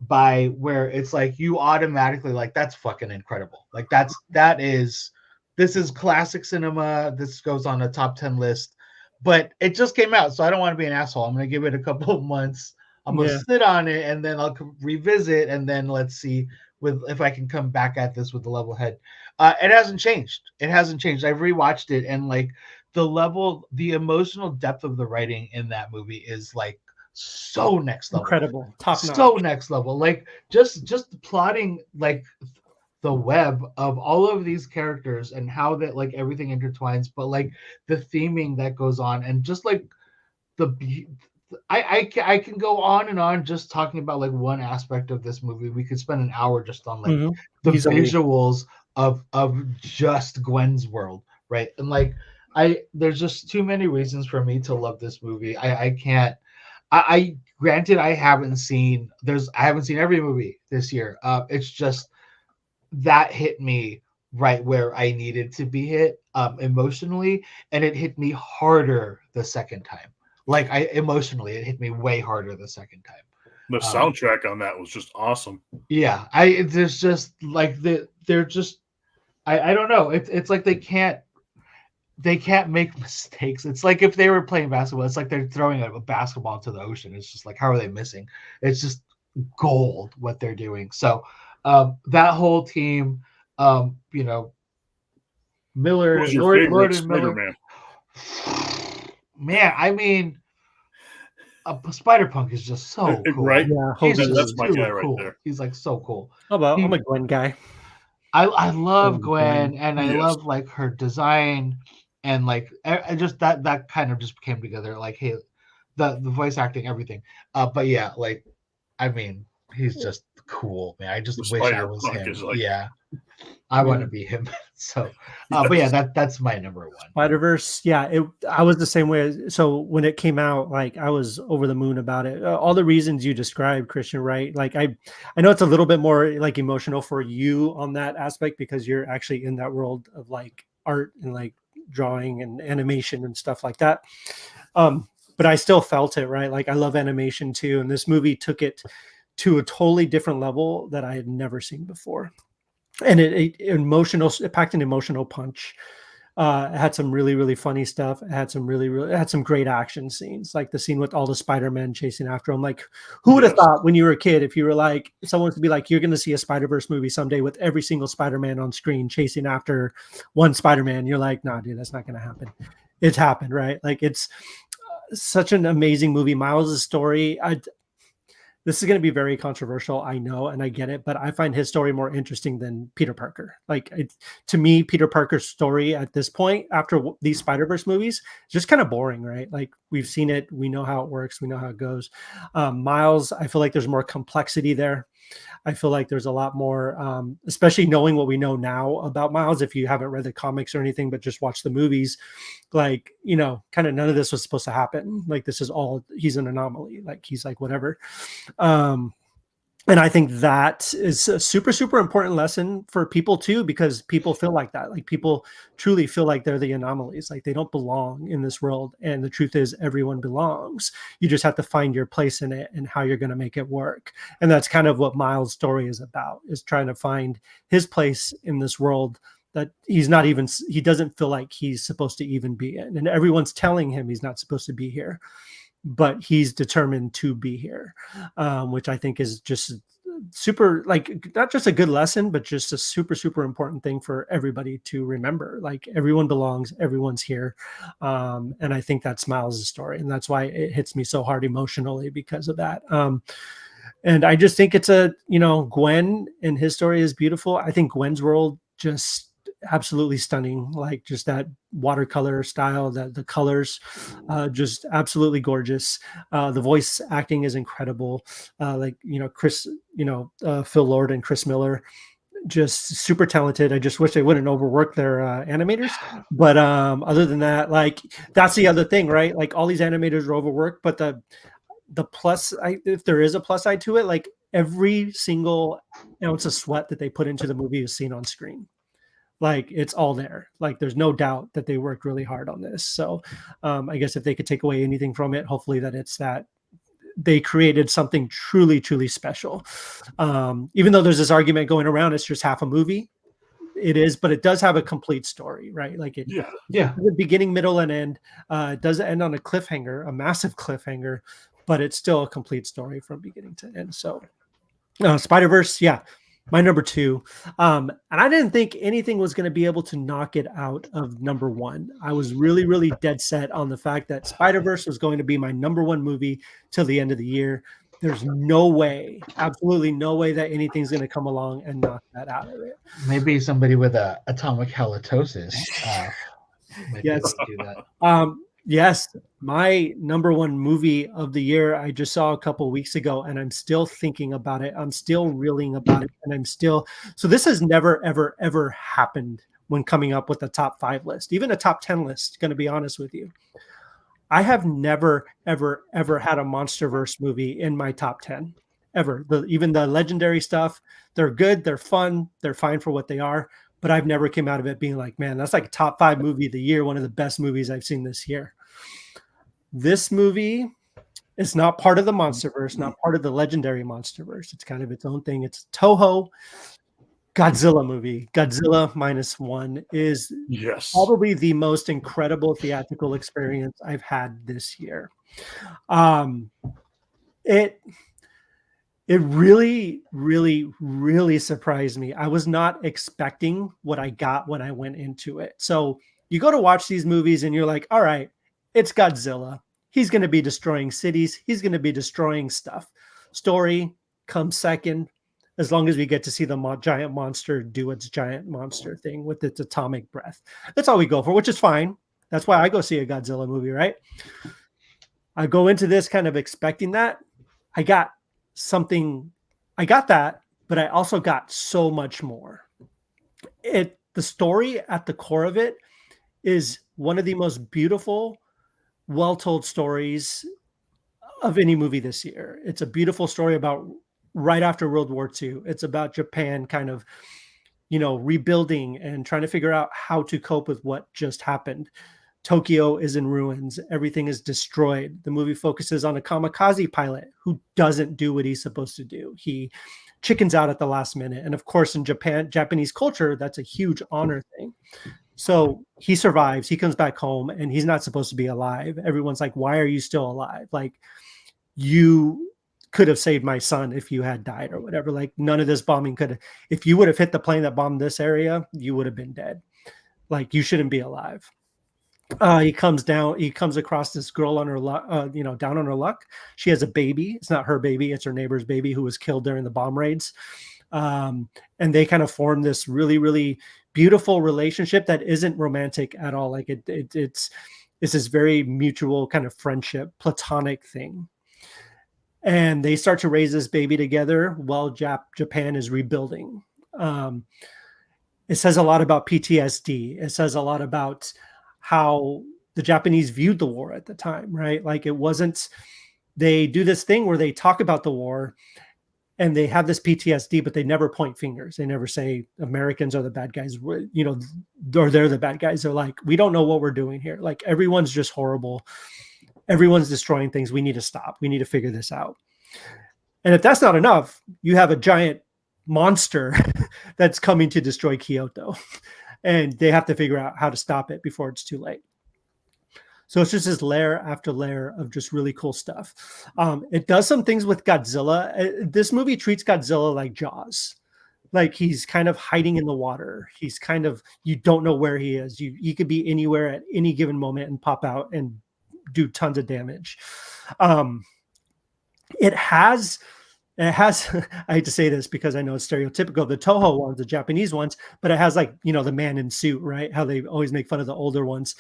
by where it's like you automatically like that's fucking incredible. Like this is classic cinema. This goes on a top 10 list. But it just came out, so I don't want to be an asshole. I'm going to give it a couple of months. I'm going to sit on it, and then I'll revisit, and then let's see if I can come back at this with a level head. It hasn't changed. I've rewatched it, and like the emotional depth of the writing in that movie is like so next level. Incredible. Top notch. So next level. Like just plotting like the web of all of these characters and how that like everything intertwines, but like the theming that goes on and just like the I can go on and on just talking about like one aspect of this movie. We could spend an hour just on like the visuals of just Gwen's world, right? And like there's just too many reasons for me to love this movie. I can't. I granted I haven't seen every movie this year. It's just that hit me right where I needed to be hit emotionally, and it hit me harder the second time. Like it hit me way harder the second time. The soundtrack on that was just awesome. Yeah, there's just like they're just I don't know. It's like they can't make mistakes. It's like if they were playing basketball, it's like they're throwing a basketball into the ocean. It's just like, how are they missing? It's just gold what they're doing. So that whole team, you know, Miller, Who's your Lord favorite and Miller. Spider-Man? Man, I mean, Spider-Punk is just so cool. Right? Yeah, that's my guy right there. He's like so cool. I'm a Gwen guy. I love Gwen, and I love like her design, and like I just that kind of just came together. Like, hey, the voice acting, everything. But yeah, like, I mean, he's just cool, man. I just wish I was him. Yeah, I want to be him. So, but yeah, that's my number one. Spider-Verse, yeah, I was the same way. So when it came out, like I was over the moon about it. All the reasons you described, Christian, right? Like I know it's a little bit more like emotional for you on that aspect because you're actually in that world of like art and like drawing and animation and stuff like that. But I still felt it, right? Like I love animation too, and this movie took it to a totally different level that I had never seen before. And it packed an emotional punch. It had some really, really funny stuff. It had some it had some great action scenes, like the scene with all the Spider-Men chasing after him. Like, who would have thought when you were a kid, if you were like, someone to be like, you're going to see a Spider-Verse movie someday with every single Spider-Man on screen chasing after one Spider-Man. You're like, nah, dude, that's not going to happen. It's happened, right? Like, it's such an amazing movie. Miles' story, this is going to be very controversial, I know, and I get it, but I find his story more interesting than Peter Parker. Like, to me, Peter Parker's story at this point, after these Spider-Verse movies, is just kind of boring, right? Like, we've seen it, we know how it works, we know how it goes. Miles, I feel like there's more complexity there. I feel like there's a lot more, especially knowing what we know now about Miles. If you haven't read the comics or anything, but just watch the movies, like, you know, kind of none of this was supposed to happen. Like, this is all, he's an anomaly. Like, he's like, whatever. And I think that is a super, super important lesson for people too, because people feel like that. Like, people truly feel like they're the anomalies, like they don't belong in this world. And the truth is everyone belongs. You just have to find your place in it and how you're going to make it work. And that's kind of what Miles' story is about, is trying to find his place in this world that he doesn't feel like he's supposed to even be in. And everyone's telling him he's not supposed to be here, but he's determined to be here, which I think is just super, like, not just a good lesson, but just a super, super important thing for everybody to remember. Like, everyone belongs, everyone's here. And I think that's Miles' story. And that's why it hits me so hard emotionally because of that. And I just think it's Gwen and his story is beautiful. I think Gwen's world just absolutely stunning, like just that watercolor style, the colors, just absolutely gorgeous. The voice acting is incredible. Phil Lord and Chris Miller, just super talented. I just wish they wouldn't overwork their animators, but other than that, like, that's the other thing, right? Like, all these animators are overworked, but the plus, if there is a plus side to it, like, every single ounce of sweat that they put into the movie is seen on screen. Like, it's all there. Like, there's no doubt that they worked really hard on this. So I guess if they could take away anything from it, hopefully that it's that they created something truly, truly special. Even though there's this argument going around, it's just half a movie. It is, but it does have a complete story, right? Like, the beginning, middle, and end. It does end on a cliffhanger, a massive cliffhanger, but it's still a complete story from beginning to end. So Spider-Verse, my number 2. And I didn't think anything was going to be able to knock it out of number 1. I was really, really dead set on the fact that Spider-Verse was going to be my number 1 movie till the end of the year. There's no way, absolutely no way, that anything's going to come along and knock that out of it. Maybe somebody with atomic halitosis. Yes. Do that. Yes, my number one movie of the year I just saw a couple weeks ago, and I'm still thinking about it. I'm still reeling about it, and I'm still so this has never, ever, ever happened when coming up with a top 5 list, even a top 10 list, going to be honest with you. I have never, ever, ever had a MonsterVerse movie in my top 10 ever. Even the legendary stuff, they're good, they're fun, they're fine for what they are. But I've never came out of it being like, man, that's like a top 5 movie of the year, one of the best movies I've seen this year. This movie is not part of the MonsterVerse, not part of the legendary MonsterVerse. It's kind of its own thing. It's a Toho Godzilla movie. Godzilla -1 is probably the most incredible theatrical experience I've had this year. It really, really, really surprised me. I was not expecting what I got when I went into it. So you go to watch these movies and you're like, all right, it's Godzilla. He's going to be destroying cities. He's going to be destroying stuff. Story comes second, as long as we get to see the giant monster do its giant monster thing with its atomic breath. That's all we go for, which is fine. That's why I go see a Godzilla movie, right? I go into this kind of expecting that. I got that, but I also got so much more. The story at the core of it is one of the most beautiful, well-told stories of any movie this year. It's a beautiful story about right after World War II. It's about Japan kind of, rebuilding and trying to figure out how to cope with what just happened. Tokyo is in ruins. Everything is destroyed. The movie focuses on a kamikaze pilot who doesn't do what he's supposed to do. He chickens out at the last minute. And of course, in Japanese culture, that's a huge honor thing. So he survives. He comes back home and he's not supposed to be alive. Everyone's like, why are you still alive? Like, you could have saved my son if you had died or whatever. Like, none of this bombing could have, if you would have hit the plane that bombed this area, you would have been dead. Like, you shouldn't be alive. He comes across this girl on her luck, down on her luck. She has a baby. It's not her baby. It's her neighbor's baby who was killed during the bomb raids. And they kind of form this really, really beautiful relationship that isn't romantic at all. Like it's this very mutual kind of friendship, platonic thing. And they start to raise this baby together while Japan is rebuilding. It says a lot about PTSD. It says a lot about how the Japanese viewed the war at the time, right? Like, it wasn't, they do this thing where they talk about the war and they have this PTSD, but they never point fingers. They never say Americans are the bad guys, or they're the bad guys. They're like, we don't know what we're doing here. Like, everyone's just horrible. Everyone's destroying things. We need to stop. We need to figure this out. And if that's not enough, you have a giant monster that's coming to destroy Kyoto. And they have to figure out how to stop it before it's too late. So it's just this layer after layer of just really cool stuff. It does some things with Godzilla. This movie treats Godzilla like Jaws. Like, he's kind of hiding in the water. He's kind of, you don't know where he is. He could be anywhere at any given moment and pop out and do tons of damage. It has, I hate to say this because I know it's stereotypical, the Toho ones, the Japanese ones, but it has, like, the man in suit, right? How they always make fun of the older ones.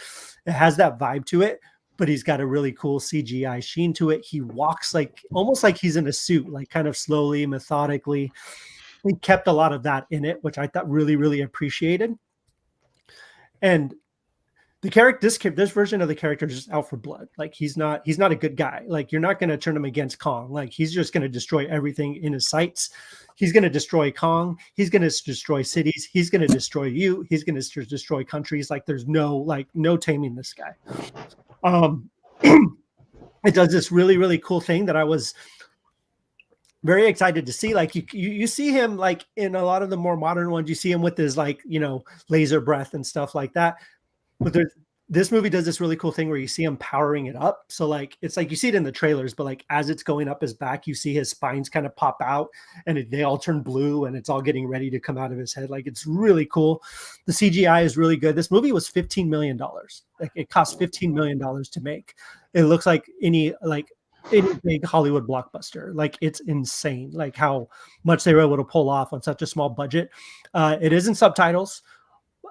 It has that vibe to it, but he's got a really cool CGI sheen to it. He walks almost like he's in a suit, like kind of slowly, methodically. He kept a lot of that in it, which I thought really, really appreciated. And the character, this version of the character is just out for blood. Like, he's not a good guy. Like, you're not going to turn him against Kong. Like, he's just going to destroy everything in his sights. He's going to destroy Kong. He's going to destroy cities. He's going to destroy you. He's going to destroy countries. Like, there's no taming this guy. It does this really, really cool thing that I was very excited to see. Like, you see him, like, in a lot of the more modern ones, you see him with his, like, laser breath and stuff like that. But this movie does this really cool thing where you see him powering it up. So, like, it's like you see it in the trailers, but, like, as it's going up his back, you see his spines kind of pop out and they all turn blue and it's all getting ready to come out of his head. Like, it's really cool. The CGI is really good. This movie was $15 million. Like, it cost $15 million to make. It looks like any big Hollywood blockbuster. Like, it's insane, like, how much they were able to pull off on such a small budget. It is in subtitles.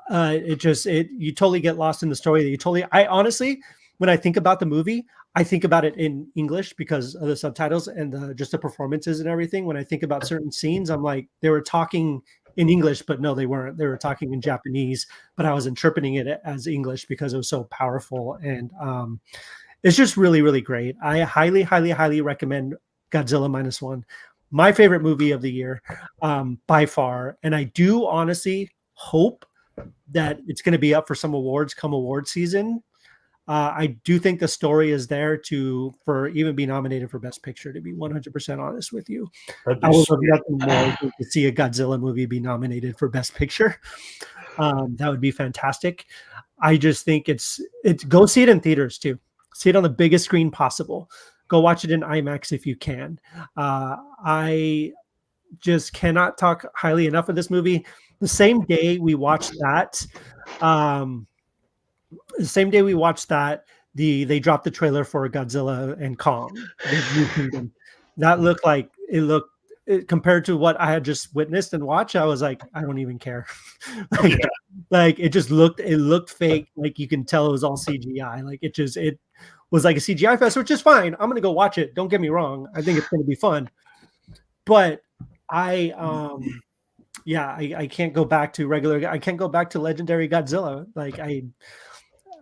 You totally get lost in the story. I honestly, when I think about the movie, I think about it in English because of the subtitles and just the performances and everything. When I think about certain scenes, I'm like, they were talking in English, but no, they weren't. They were talking in Japanese, but I was interpreting it as English because it was so powerful. And it's just really, really great. I highly, highly, highly recommend Godzilla -1. My favorite movie of the year by far. And I do honestly hope that it's going to be up for some awards come award season. I do think the story is there for even be nominated for Best Picture, to be 100% honest with you. I would love nothing more to see a Godzilla movie be nominated for Best Picture. That would be fantastic. I just think it's go see it in theaters too. See it on the biggest screen possible. Go watch it in IMAX if you can. I just cannot talk highly enough of this movie. The same day we watched that, they dropped the trailer for Godzilla and Kong. That looked like compared to what I had just witnessed and watched. I was like, I don't even care. Like it looked fake. Like you can tell it was all CGI. Like it was like a CGI fest, which is fine. I'm gonna go watch it. Don't get me wrong. I think it's gonna be fun. But I can't go back to I can't go back to legendary Godzilla. Like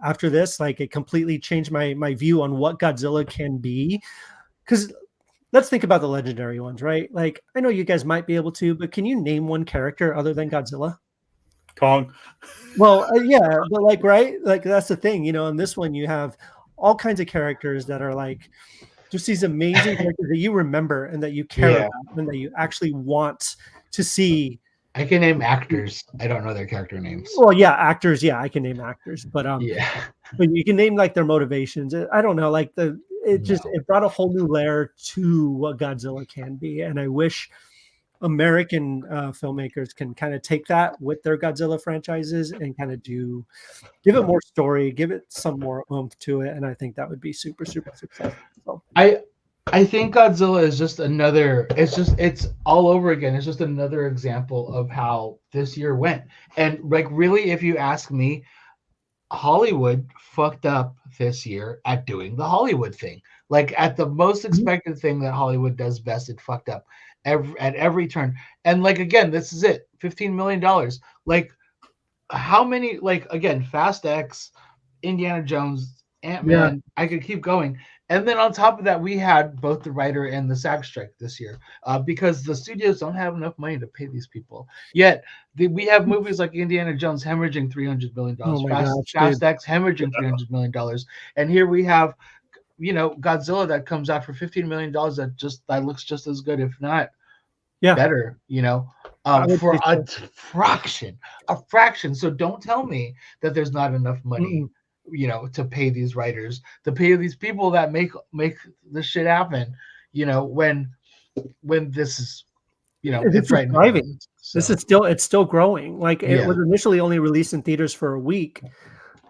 after this, like it completely changed my view on what Godzilla can be. Because let's think about the legendary ones, right? Like I know you guys might be able to, but can you name one character other than Godzilla? Kong. Well, yeah, but like, right? Like that's the thing, in this one you have all kinds of characters that are like just these amazing characters that you remember and that you care about and that you actually want to see. I can name actors. I don't know their character names. Well, yeah, actors. Yeah, I can name actors, but but you can name like their motivations. I don't know, like it brought a whole new layer to what Godzilla can be, and I wish American filmmakers can kind of take that with their Godzilla franchises and kind of give it more story, give it some more oomph to it, and I think that would be super, super successful. So. I think Godzilla is just it's all over again. It's just another example of how this year went. And like really, if you ask me, Hollywood fucked up this year at doing the Hollywood thing. Like at the most expected thing that Hollywood does best, it fucked up at every turn. And like again, this is it. $15 million. Like how many, like again, Fast X, Indiana Jones, Ant-Man, I could keep going. And then on top of that, we had both the writer and the SAG strike this year because the studios don't have enough money to pay these people. Yet we have movies like Indiana Jones hemorrhaging $300 million, Fast X hemorrhaging $300 million. And here we have, Godzilla that comes out for $15 million that looks just as good, if not better, for a fraction. So don't tell me that there's not enough money. To pay these writers, to pay these people that make this shit happen, when this is, it's right thriving. So. It's still growing. Like it was initially only released in theaters for a week.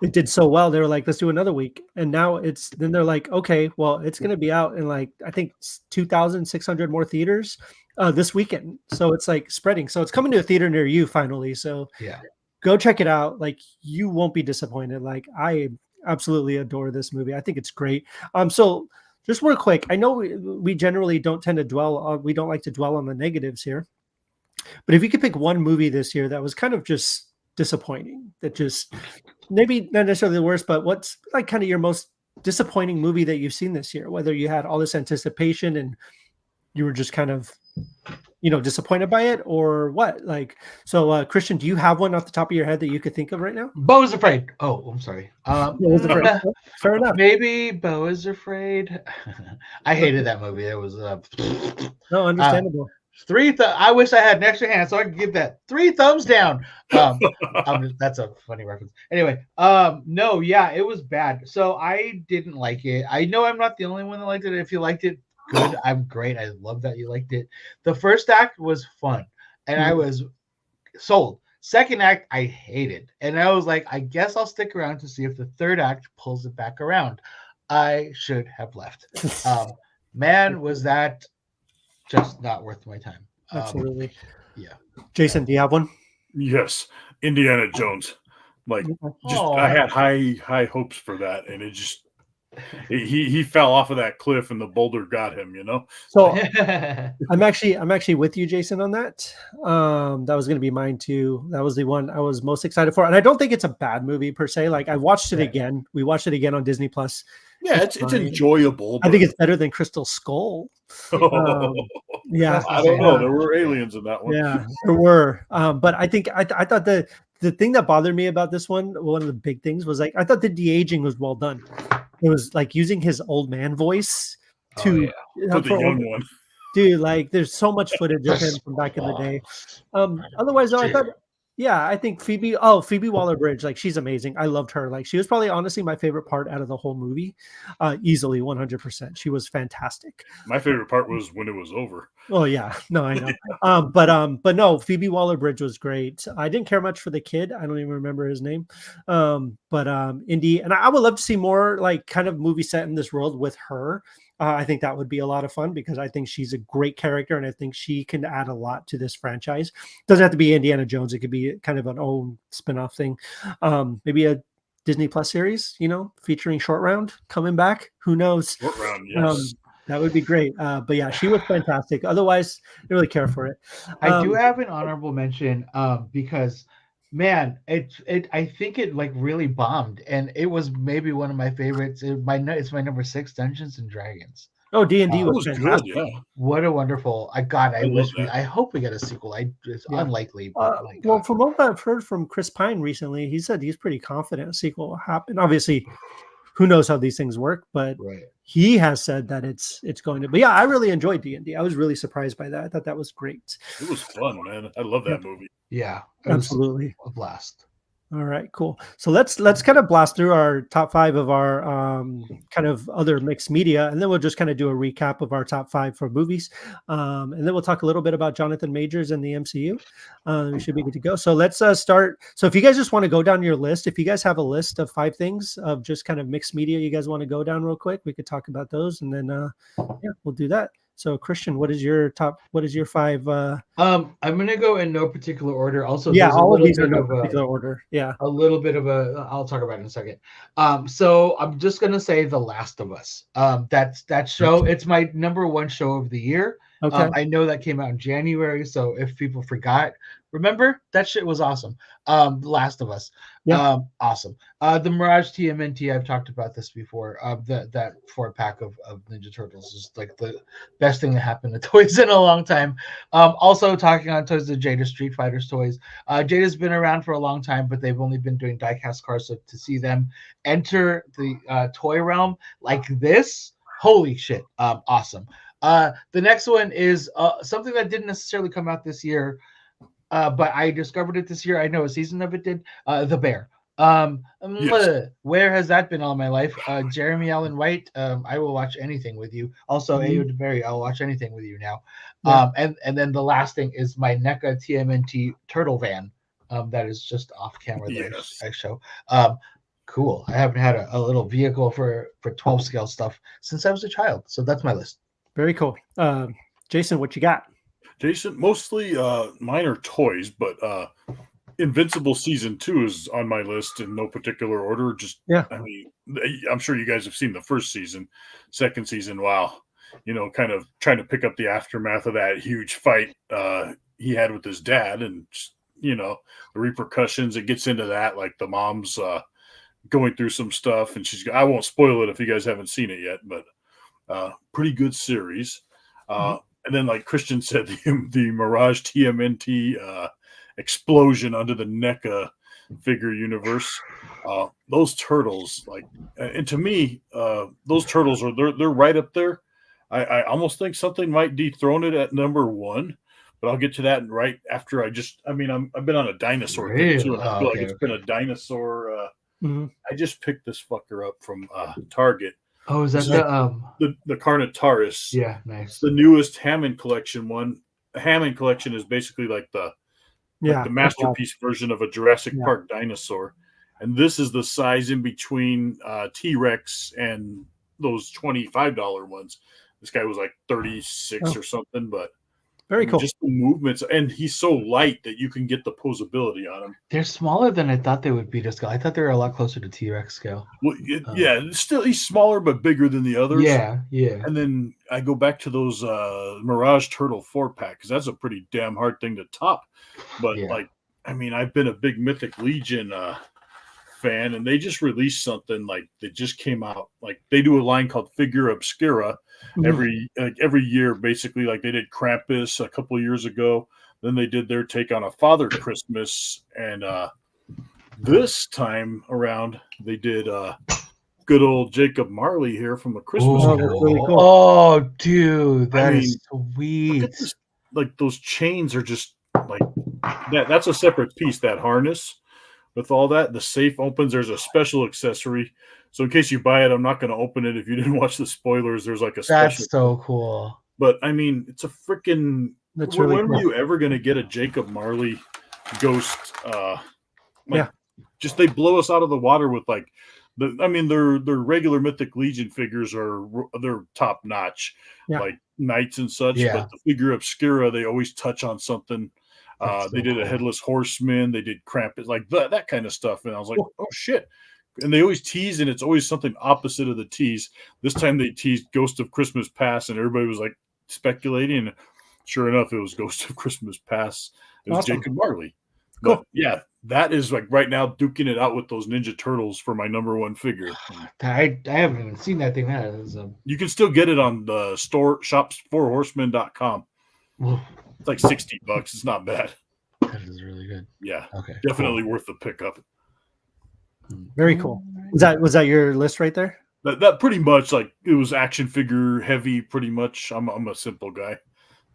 It did so well. They were like, let's do another week. And now then they're like, okay, well, it's going to be out in like, I think 2,600 more theaters this weekend. So it's like spreading. So it's coming to a theater near you finally. So go check it out. Like you won't be disappointed. Like I absolutely adore this movie. I think it's great. So just real quick, I know we generally don't tend to we don't like to dwell on the negatives here, but if you could pick one movie this year that was kind of just disappointing, that just maybe not necessarily the worst, but what's like kind of your most disappointing movie that you've seen this year, whether you had all this anticipation and you were just kind of disappointed by it or what? Like, so Christian, do you have one off the top of your head that you could think of right now? Beau is Afraid. Oh, I'm sorry. Fair enough. Maybe Beau is Afraid. I hated that movie. It was no, understandable. I wish I had an extra hand so I could give that 3 thumbs down. That's a funny reference. Anyway, it was bad. So I didn't like it. I know I'm not the only one that liked it. If you liked it, good. I'm great. I love that you liked it. The first act was fun, and I was sold. Second act, I hated, and I was like, I guess I'll stick around to see if the third act pulls it back around. I should have left. Man, was that just not worth my time. Absolutely. Jason, do you have one? Yes, Indiana Jones. Like, I had high hopes for that, and it just he fell off of that cliff and the boulder got him. So I'm actually with you, Jason, on that. That was going to be mine too. That was the one I was most excited for, and I don't think it's a bad movie per se. Like I watched it again. We watched it again on Disney Plus. Yeah, it's enjoyable. I think it's better than Crystal Skull. Yeah, I don't know. There were aliens in that one. Yeah, there were. But I think I thought the thing that bothered me about this one of the big things was like I thought the de-aging was well done. It was like using his old man voice to for the young one. Dude, like there's so much footage of him from back in the day. Otherwise, though, I thought, I think Phoebe Waller-Bridge, like she's amazing. I loved her. Like she was probably honestly my favorite part out of the whole movie. Easily 100%. She was fantastic. My favorite part was when it was over. Oh yeah, no, I know. But no, Phoebe Waller-Bridge was great. I didn't care much for the kid. I don't even remember his name. But Indy, and I would love to see more like kind of movie set in this world with her. I think that would be a lot of fun because I think she's a great character and I think she can add a lot to this franchise. Doesn't have to be Indiana Jones. It could be kind of an own spin-off thing. Maybe a Disney Plus series, featuring Short Round coming back. Who knows? Short Round, yes. That would be great. But yeah, she was fantastic. Otherwise, I didn't really care for it. I do have an honorable mention because man, I think it like really bombed, and it was maybe one of my favorites. It's my number 6, Dungeons and Dragons. Oh, D&D was fantastic. Good, yeah. What a wonderful! I hope we get a sequel. It's unlikely. But well, from what I've heard from Chris Pine recently, he said he's pretty confident a sequel will happen. Obviously, who knows how these things work, but he has said that it's going to. But yeah, I really enjoyed D&D. I was really surprised by that. I thought that was great. It was fun, man. I love that movie. Yeah, absolutely, a blast. All right, cool. So let's kind of blast through our top 5 of our kind of other mixed media, and then we'll just kind of do a recap of our top 5 for movies, and then we'll talk a little bit about Jonathan Majors and the MCU. We should be good to go. So let's start. So if you guys just want to go down your list, if you guys have a list of 5 things of just kind of mixed media you guys want to go down real quick, we could talk about those, and then we'll do that. So Christian, what is your 5? I'm gonna go in no particular order. Also, all of these are no particular order. Yeah, a little bit of I'll talk about it in a second. So I'm just gonna say The Last of Us. That show. It's my number 1 show of the year. Okay. I know that came out in January, so if people forgot, remember that shit was awesome. The Last of Us. Yeah. Awesome. The Mirage TMNT, I've talked about this before. That 4-pack of Ninja Turtles is like the best thing that happened to toys in a long time. Also talking on toys, the Jada Street Fighters toys. Jada's been around for a long time, but they've only been doing diecast cars. So to see them enter the toy realm like this, holy shit, awesome. The next one is something that didn't necessarily come out this year, but I discovered it this year. I know a season of it did. The Bear. Yes. Where has that been all my life? Jeremy Allen White. I will watch anything with you. Also, Ayo DeBerry. I'll watch anything with you now. Yeah. And then the last thing is my NECA TMNT Turtle Van. That is just off camera. Yes. That I show. Cool. I haven't had a little vehicle for 12 scale stuff since I was a child. So that's my list. Very cool. Jason, what you got? Jason, mostly mine are toys, but Invincible Season 2 is on my list in no particular order. I mean, I'm sure you guys have seen the first season. Second season, wow. Kind of trying to pick up the aftermath of that huge fight he had with his dad and, the repercussions. It gets into that, like the mom's going through some stuff, and I won't spoil it if you guys haven't seen it yet, but pretty good series. And then, like Christian said, the Mirage TMNT explosion under the NECA figure universe. Those turtles, and to me, those turtles they're right up there. I almost think something might dethrone it at number 1, but I'll get to that right after. I've been on a dinosaur thing too. I feel like it's been a dinosaur. I just picked this fucker up from Target. Oh, is that the Carnotaurus? Yeah, nice. The newest Hammond collection one. The Hammond collection is basically like the masterpiece version of a Jurassic Park dinosaur, and this is the size in between T-Rex and those $25 ones. This guy was like 36 or something, but Very cool. Just the movements, and he's so light that you can get the posability on him. They're smaller than I thought they would be to scale. I thought they were a lot closer to T-Rex scale. Well, still he's smaller but bigger than the others. Yeah. And then I go back to those Mirage Turtle 4-pack because that's a pretty damn hard thing to top. But I've been a big Mythic Legion fan, and they just released something like that just came out. Like they do a line called Figure Obscura every year, basically. Like they did Krampus a couple of years ago. Then they did their take on a Father Christmas, and this time around they did good old Jacob Marley here from a Christmas. Really cool. Oh, dude, that is sweet. Like those chains are just like that. That's a separate piece. That harness with all that. The safe opens. There's a special accessory. So in case you buy it, I'm not going to open it. If you didn't watch the spoilers, there's like a special. That's so cool. But I mean, it's a freaking. That's really when cool. were you ever going to get a Jacob Marley ghost? Just they blow us out of the water with like. Their regular Mythic Legion figures they're top notch, like knights and such. Yeah. But the Figure Obscura, they always touch on something. They did a Headless Horseman. They did Krampus, like that kind of stuff. And I was like, oh shit! And they always tease, and it's always something opposite of the tease. This time they teased Ghost of Christmas Past, and everybody was like speculating. And sure enough, it was Ghost of Christmas Past. It was Jacob Marley. But cool. That is like right now duking it out with those Ninja Turtles for my number one figure. I haven't even seen that thing. That is You can still get it on the shops4horsemen.com. It's like $60. It's not bad. That is really good. Yeah. Okay. Definitely worth the pickup. Very cool. Was that your list right there? That pretty much, like, it was action figure heavy pretty much. I'm a simple guy.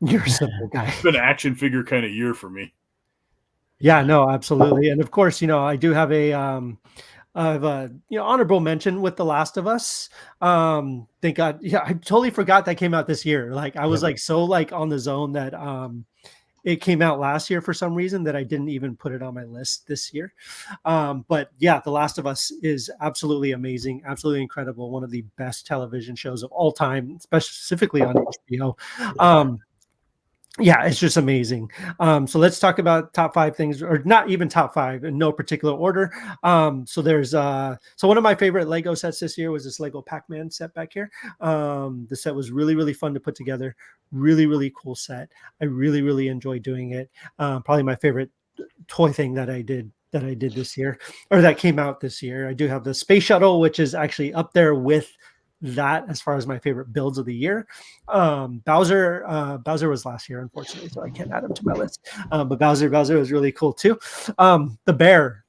You're a simple guy. It's been an action figure kind of year for me. Yeah, no, absolutely. And of course, I do have honorable mention with The Last of Us. Thank God. Yeah, I totally forgot that came out this year. Like I was so on the zone that it came out last year for some reason that I didn't even put it on my list this year. But yeah, The Last of Us is absolutely amazing, absolutely incredible. One of the best television shows of all time, specifically on HBO. Yeah, it's just amazing. So let's talk about top 5 things, or not even top 5 in no particular order. So there's so one of my favorite Lego sets this year was this Lego Pac-Man set back here. The set was really, really fun to put together. Really, really cool set. I really, really enjoyed doing it. Probably my favorite toy thing that I did this year, or that came out this year. I do have the Space Shuttle, which is actually up there with that as far as my favorite builds of the year. Bowser was last year, unfortunately, so I can't add him to my list. But Bowser was really cool too. The Bear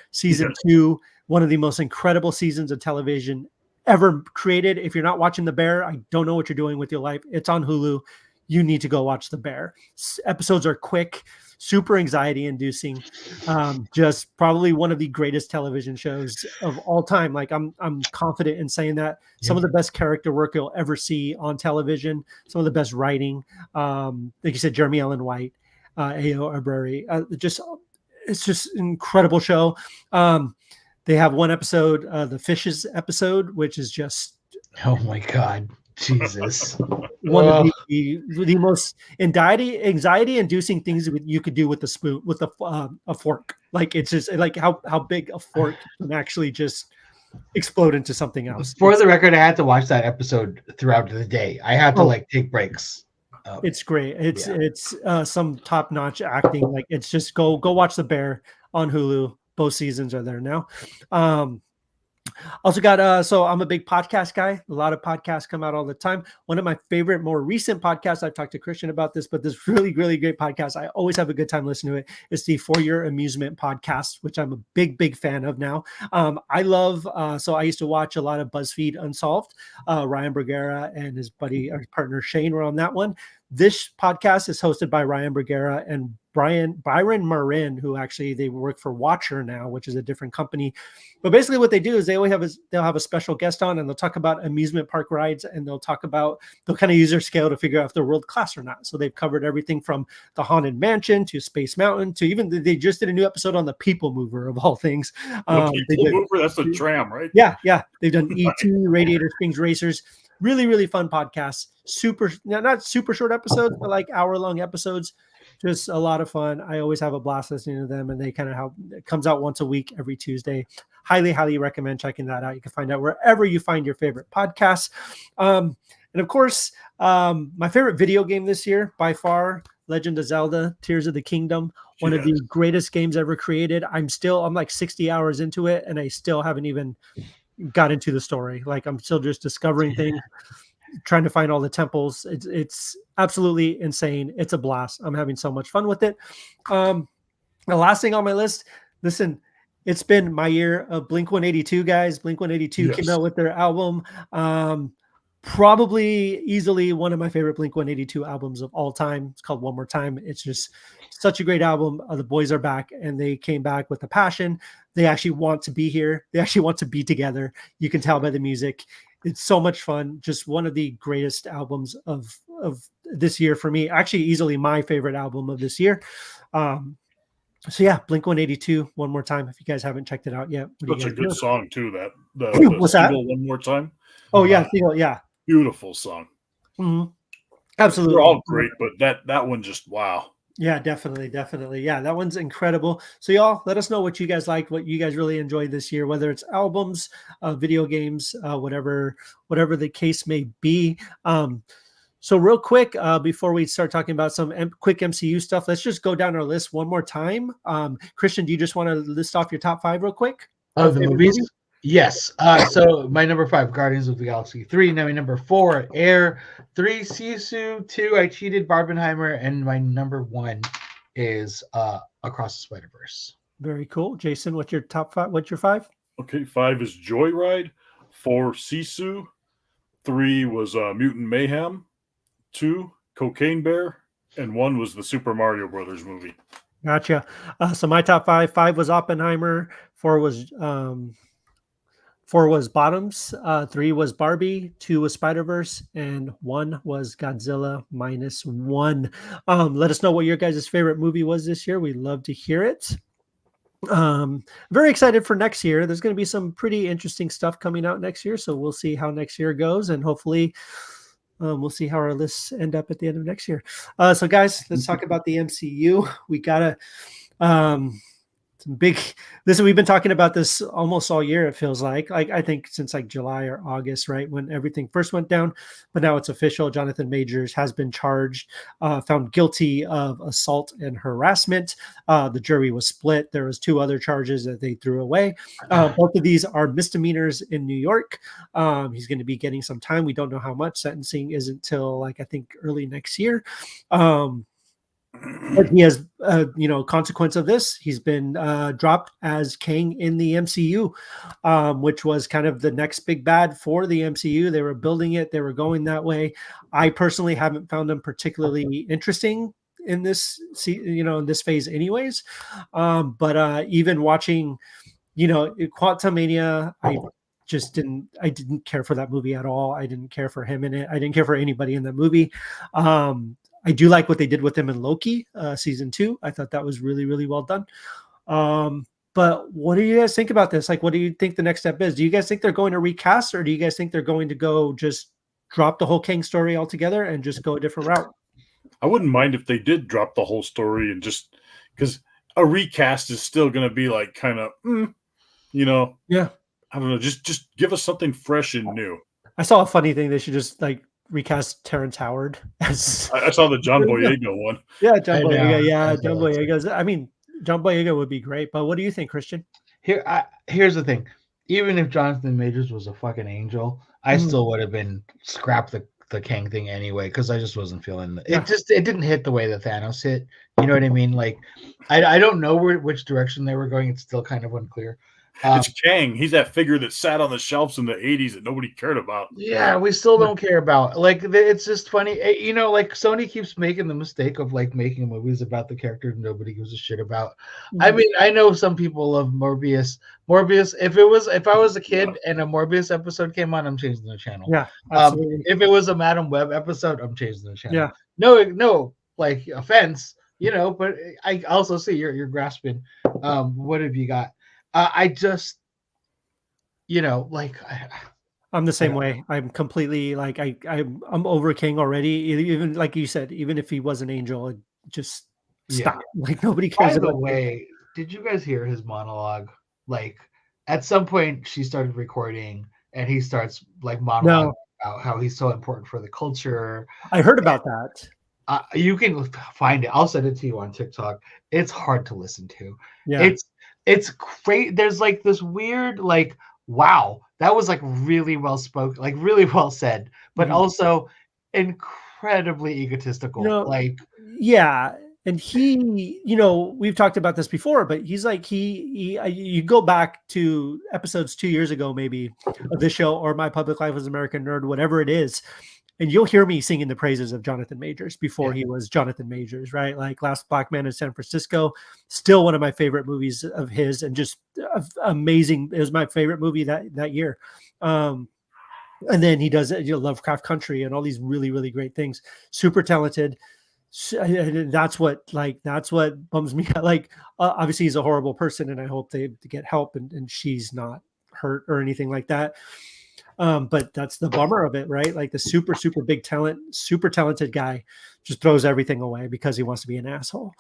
season 2, one of the most incredible seasons of television ever created. If you're not watching The Bear, I don't know what you're doing with your life. It's on Hulu. You need to go watch The Bear. Episodes are quick, super anxiety inducing. Just probably one of the greatest television shows of all time. Like I'm confident in saying that. Some of the best character work you'll ever see on television. Some of the best writing. Like you said, Jeremy Allen White, A.O. Abercrombie. It's just an incredible show. They have one episode, the Fishes episode, which is just, oh my God, Jesus. One of the most anxiety-inducing things you could do with a spoon, with a fork. Like it's just like how big a fork can actually just explode into something else. For the record, I had to watch that episode throughout the day. I had to take breaks. It's great. It's some top-notch acting. Like it's just go watch The Bear on Hulu. Both seasons are there now. Also got so I'm a big podcast guy. A lot of podcasts come out all the time. One of my favorite, more recent podcasts, I've talked to Christian about this, but this really, really great podcast. I always have a good time listening to it. It's the For Your Amusement podcast, which I'm a big fan of now. I love, so I used to watch a lot of BuzzFeed Unsolved. Ryan Bergera and his buddy, or partner Shane were on that one. This podcast is hosted by Ryan Bergera and Byron Marin, who actually they work for Watcher now, which is a different company. But basically what they do is they'll have a special guest on, and they'll talk about amusement park rides, and they'll kind of use their scale to figure out if they're world class or not. So they've covered everything from the Haunted Mansion to Space Mountain to even they just did a new episode on the People Mover of all things. People Mover, that's a tram, right? Yeah. They've done E2, Radiator Springs Racers. Really, really fun podcast. Not super short episodes, but like hour-long episodes. Just a lot of fun. I always have a blast listening to them, and they kind of help. It comes out once a week, every Tuesday. Highly, highly recommend checking that out. You can find out wherever you find your favorite podcasts. And of course, my favorite video game this year, by far, Legend of Zelda, Tears of the Kingdom, one of the greatest games ever created. I'm like 60 hours into it, and I still haven't even got into the story. Like, I'm still just discovering things, trying to find all the temples. It's absolutely insane. It's a blast. I'm having so much fun with it. The last thing on my list, listen, it's been my year of Blink-182, guys. Blink-182 came out with their album. Probably easily one of my favorite Blink-182 albums of all time. It's called One More Time. It's just such a great album. The boys are back, and they came back with a passion. They actually want to be here. They actually want to be together. You can tell by the music. It's so much fun. Just one of the greatest albums of this year for me. Actually, easily my favorite album of this year. So yeah, Blink-182, One More Time. If you guys haven't checked it out yet, such a good song too. The What's that? One More Time. Oh yeah, yeah. Beautiful song. Mm-hmm. Absolutely. They're all great, but that one just wow. Yeah, definitely. Yeah, that one's incredible. So y'all, let us know what you guys liked, what you guys really enjoyed this year, whether it's albums, video games, whatever the case may be. So real quick, before we start talking about some quick MCU stuff, let's just go down our list one more time. Christian, do you just want to list off your top 5 real quick? Of the movies? Yes. So my number 5, Guardians of the Galaxy 3. Now my number 4, Air. 3, Sisu. 2, I Cheated, Barbenheimer. And my number 1 is Across the Spider-Verse. Very cool. Jason, what's your top 5? What's your 5? Okay, 5 is Joyride. 4, Sisu. 3 was Mutant Mayhem. 2, Cocaine Bear. And 1 was the Super Mario Brothers movie. Gotcha. So my top 5 was Oppenheimer. 4 was Bottoms, 3 was Barbie, 2 was Spider-Verse, and 1 was Godzilla -1. Let us know what your guys' favorite movie was this year. We'd love to hear it. Very excited for next year. There's going to be some pretty interesting stuff coming out next year, so we'll see how next year goes, and hopefully we'll see how our lists end up at the end of next year. So guys, let's talk about the MCU. We gotta we've been talking about this almost all year, it feels like I think since like July or August, right, when everything first went down, but now it's official. Jonathan Majors has been charged, found guilty of assault and harassment. The jury was split. There was 2 other charges that they threw away. Both of these are misdemeanors in New York. He's going to be getting some time. We don't know how much. Sentencing isn't till I think early next year. But he has, consequence of this. He's been dropped as Kang in the MCU, which was kind of the next big bad for the MCU. They were building it. They were going that way. I personally haven't found him particularly interesting in this, in this phase anyways. But even watching, Quantumania, I didn't care for that movie at all. I didn't care for him in it. I didn't care for anybody in the movie. I do like what they did with him in Loki season 2. I thought that was really, really well done. But what do you guys think about this? Like, what do you think the next step is? Do you guys think they're going to recast, or do you guys think they're going to go just drop the whole Kang story altogether and just go a different route? I wouldn't mind if they did drop the whole story and just because a recast is still going to be like kind of, yeah. I don't know. Just give us something fresh and new. I saw a funny thing. They should just recast Terrence Howard as. I saw the John Boyega one. Yeah, John Boyega. Yeah, John Boyega's. I mean, John Boyega would be great, but what do you think, Christian? Here's the thing. Even if Jonathan Majors was a fucking angel, I still would have been scrapped the Kang thing anyway, because I just wasn't feeling it. Yeah. It didn't hit the way that Thanos hit. You know what I mean? Like, I don't know which direction they were going. It's still kind of unclear. It's Kang. He's that figure that sat on the shelves in the 80s that nobody cared about. Yeah, we still don't care about. Like, it's just funny. Like Sony keeps making the mistake of making movies about the characters nobody gives a shit about. I mean, I know some people love Morbius. If I was a kid and a Morbius episode came on, I'm changing the channel. Yeah, absolutely. If it was a Madam Web episode, I'm changing the channel. Yeah. No, offense, but I also see you're grasping. What have you got? I just, I'm the same way. I'm completely like I'm over King already. Even like you said, even if he was an angel, it just stop. Like nobody cares By the about way, did you guys hear his monologue? Like at some point she started recording and he starts like monologuing No, about how he's so important for the culture. I heard about that. You can find it. I'll send it to you on TikTok. It's hard to listen to. Yeah. It's great. There's like this weird like wow, that was like really well spoken, like really well said, but also incredibly egotistical. Like yeah. And he, we've talked about this before, but he's like, you go back to episodes 2 years ago, maybe of this show or My Public Life as American Nerd, whatever it is. And you'll hear me singing the praises of Jonathan Majors before he was Jonathan Majors, right? Like Last Black Man in San Francisco, still one of my favorite movies of his, and just amazing. It was my favorite movie that year. And then he does Lovecraft Country and all these really, really great things. Super talented. That's what bums me out. Like obviously he's a horrible person, and I hope they get help and she's not hurt or anything like that. But that's the bummer of it, right? Like the super, super big talent, super talented guy just throws everything away because he wants to be an asshole,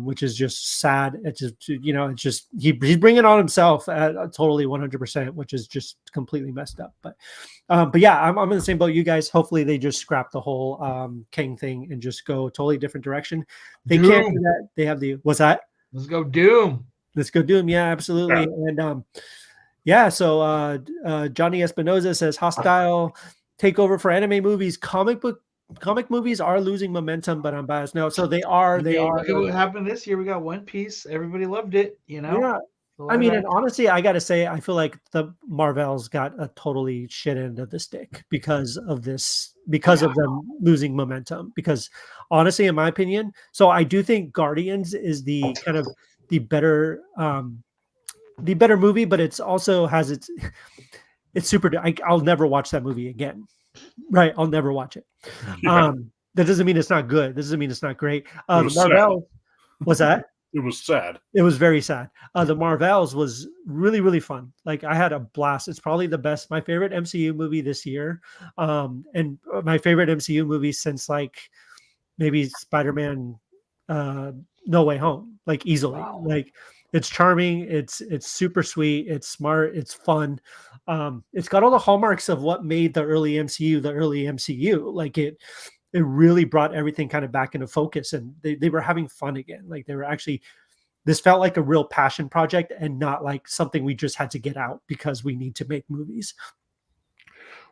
which is just sad. It's just, it's just, he's bringing on himself at totally 100%, which is just completely messed up. But yeah, I'm in the same boat you guys. Hopefully they just scrap the whole King thing and just go a totally different direction. They can't do that. They have what's that? Let's go Doom. Let's go Doom. Yeah, absolutely. Yeah. And yeah, so Johnny Espinoza says hostile takeover for anime movies. Comic movies are losing momentum, but I'm biased. No, so they are. Look at what happened this year. We got One Piece. Everybody loved it. Yeah. I mean, and honestly, I got to say, I feel like the Marvels got a totally shit end of the stick because of this, because of them losing momentum. Because honestly, in my opinion, so I do think Guardians is the kind of the better movie, but it's also has it's super. I'll never watch that movie again. Right. I'll never watch it. Yeah. That doesn't mean it's not good. That doesn't mean it's not great. The Marvels, was that? It was sad. It was very sad. The Marvels was really, really fun. Like I had a blast. It's probably my favorite MCU movie this year. And my favorite MCU movie since like maybe Spider-Man No Way Home, like easily. Wow. Like it's charming. It's super sweet. It's smart. It's fun. It's got all the hallmarks of what made the early MCU. Like it really brought everything kind of back into focus, and they were having fun again. Like they were actually, this felt like a real passion project and not like something we just had to get out because we need to make movies,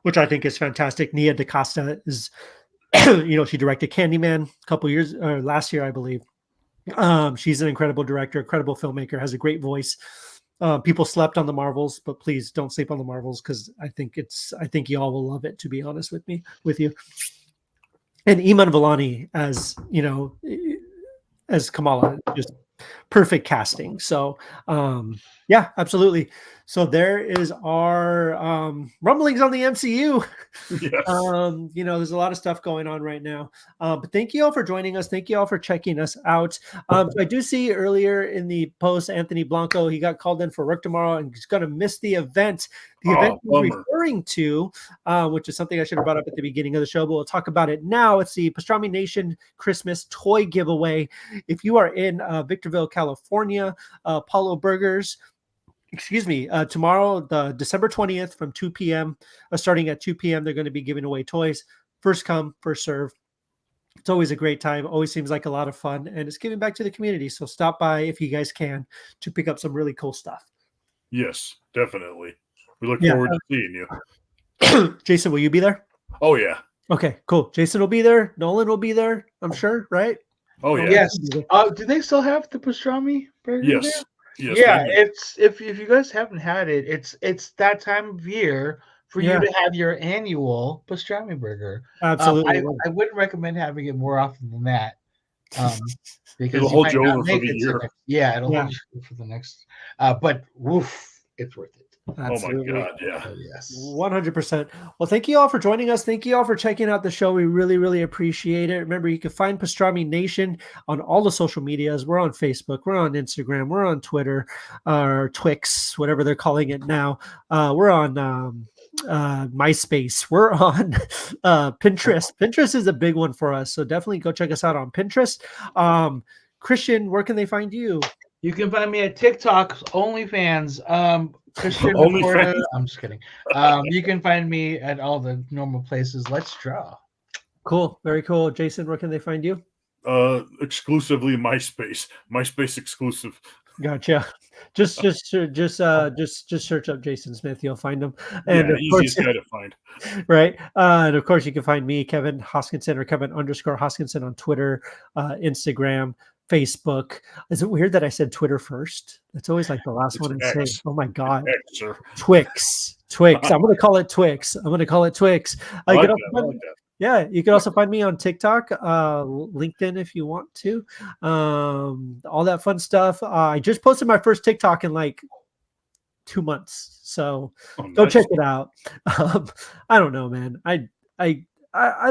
which I think is fantastic. Nia DaCosta is, she directed Candyman last year, I believe. She's an incredible director, incredible filmmaker, has a great voice. People slept on the Marvels, but please don't sleep on the Marvels because I think you all will love it, to be honest with you. And Iman Vellani as Kamala, just perfect casting. So yeah, absolutely. So there is our rumblings on the MCU. Yes. There's a lot of stuff going on right now. But thank you all for joining us. Thank you all for checking us out. So I do see earlier in the post, Anthony Blanco, he got called in for work tomorrow and he's going to miss the event. The event he's referring to, which is something I should have brought up at the beginning of the show, but we'll talk about it now. It's the Pastrami Nation Christmas toy giveaway. If you are in Victorville, California, Paulo Burgers, tomorrow, the December 20th from 2 p.m., starting at 2 p.m., they're going to be giving away toys. First come, first serve. It's always a great time. Always seems like a lot of fun, and it's giving back to the community. So stop by if you guys can to pick up some really cool stuff. Yes, definitely. We look forward to seeing you. Jason, will you be there? Oh, yeah. Okay, cool. Jason will be there. Nolan will be there, I'm sure, right? Oh, yeah. Yes. Do they still have the pastrami burger? Yes. There? Yes, yeah, it's if you guys haven't had it, it's that time of year for you to have your annual pastrami burger. Absolutely. I wouldn't recommend having it more often than that. Because it'll hold you over for the year. It'll hold you for the next. But woof, it's worth it. Absolutely. Oh my God, yeah. Yes. 100%. Well, thank you all for joining us. Thank you all for checking out the show. We really, really appreciate it. Remember, you can find Pastrami Nation on all the social medias. We're on Facebook. We're on Instagram. We're on Twitter, or Twix, whatever they're calling it now. We're on MySpace. We're on Pinterest. Pinterest is a big one for us, so definitely go check us out on Pinterest. Christian, where can they find you? You can find me at TikTok, OnlyFans, Christian Nacorda. I'm just kidding. You can find me at all the normal places. Let's draw. Cool, very cool. Jason, where can they find you? Exclusively MySpace exclusive. Gotcha. Just search up Jason Smith. You'll find him. And yeah, easiest guy to find. Right. And of course, you can find me, Kevin Hoskinson, or Kevin_Hoskinson on Twitter, Instagram, Facebook. Is it weird that I said Twitter first? That's always like the last one I say. Oh my God. Twix. I'm going to call it Twix. I like that. Yeah, you can also find me on TikTok, LinkedIn if you want to, all that fun stuff. I just posted my first TikTok in like 2 months, so go check it out. I don't know, man. I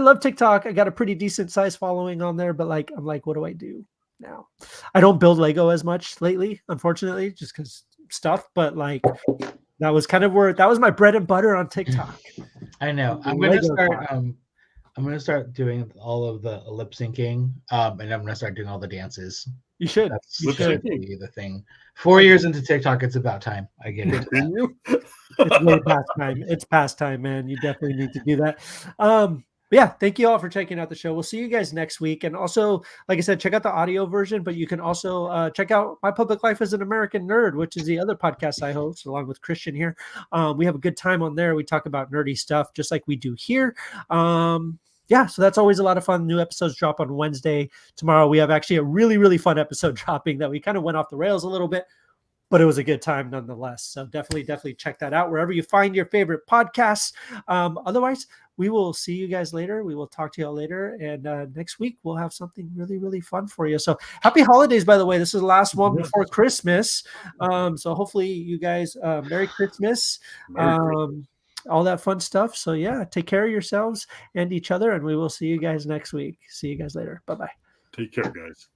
love TikTok. I got a pretty decent size following on there, but like I'm like, what do I do now? I don't build Lego as much lately, unfortunately, just because stuff. But like that was kind of that was my bread and butter on TikTok. I know. I'm going to start doing all of the lip syncing, and I'm going to start doing all the dances. You should. That's be the thing. 4 years into TikTok, it's about time I get it. It's way past time. It's past time, man. You definitely need to do that. Yeah, thank you all for checking out the show. We'll see you guys next week. And also, like I said, check out the audio version, but you can also check out My Public Life as an American Nerd, which is the other podcast I host along with Christian here. We have a good time on there. We talk about nerdy stuff just like we do here. Yeah, so that's always a lot of fun. New episodes drop on Wednesday. Tomorrow we have actually a really, really fun episode dropping that we kind of went off the rails a little bit, but it was a good time nonetheless. So definitely check that out wherever you find your favorite podcasts. Otherwise, we will see you guys later. We will talk to you all later. And next week, we'll have something really, really fun for you. So happy holidays, by the way. This is the last one before Christmas. So hopefully you guys, Merry Christmas. All that fun stuff. So yeah, take care of yourselves and each other. And we will see you guys next week. See you guys later. Bye-bye. Take care, guys.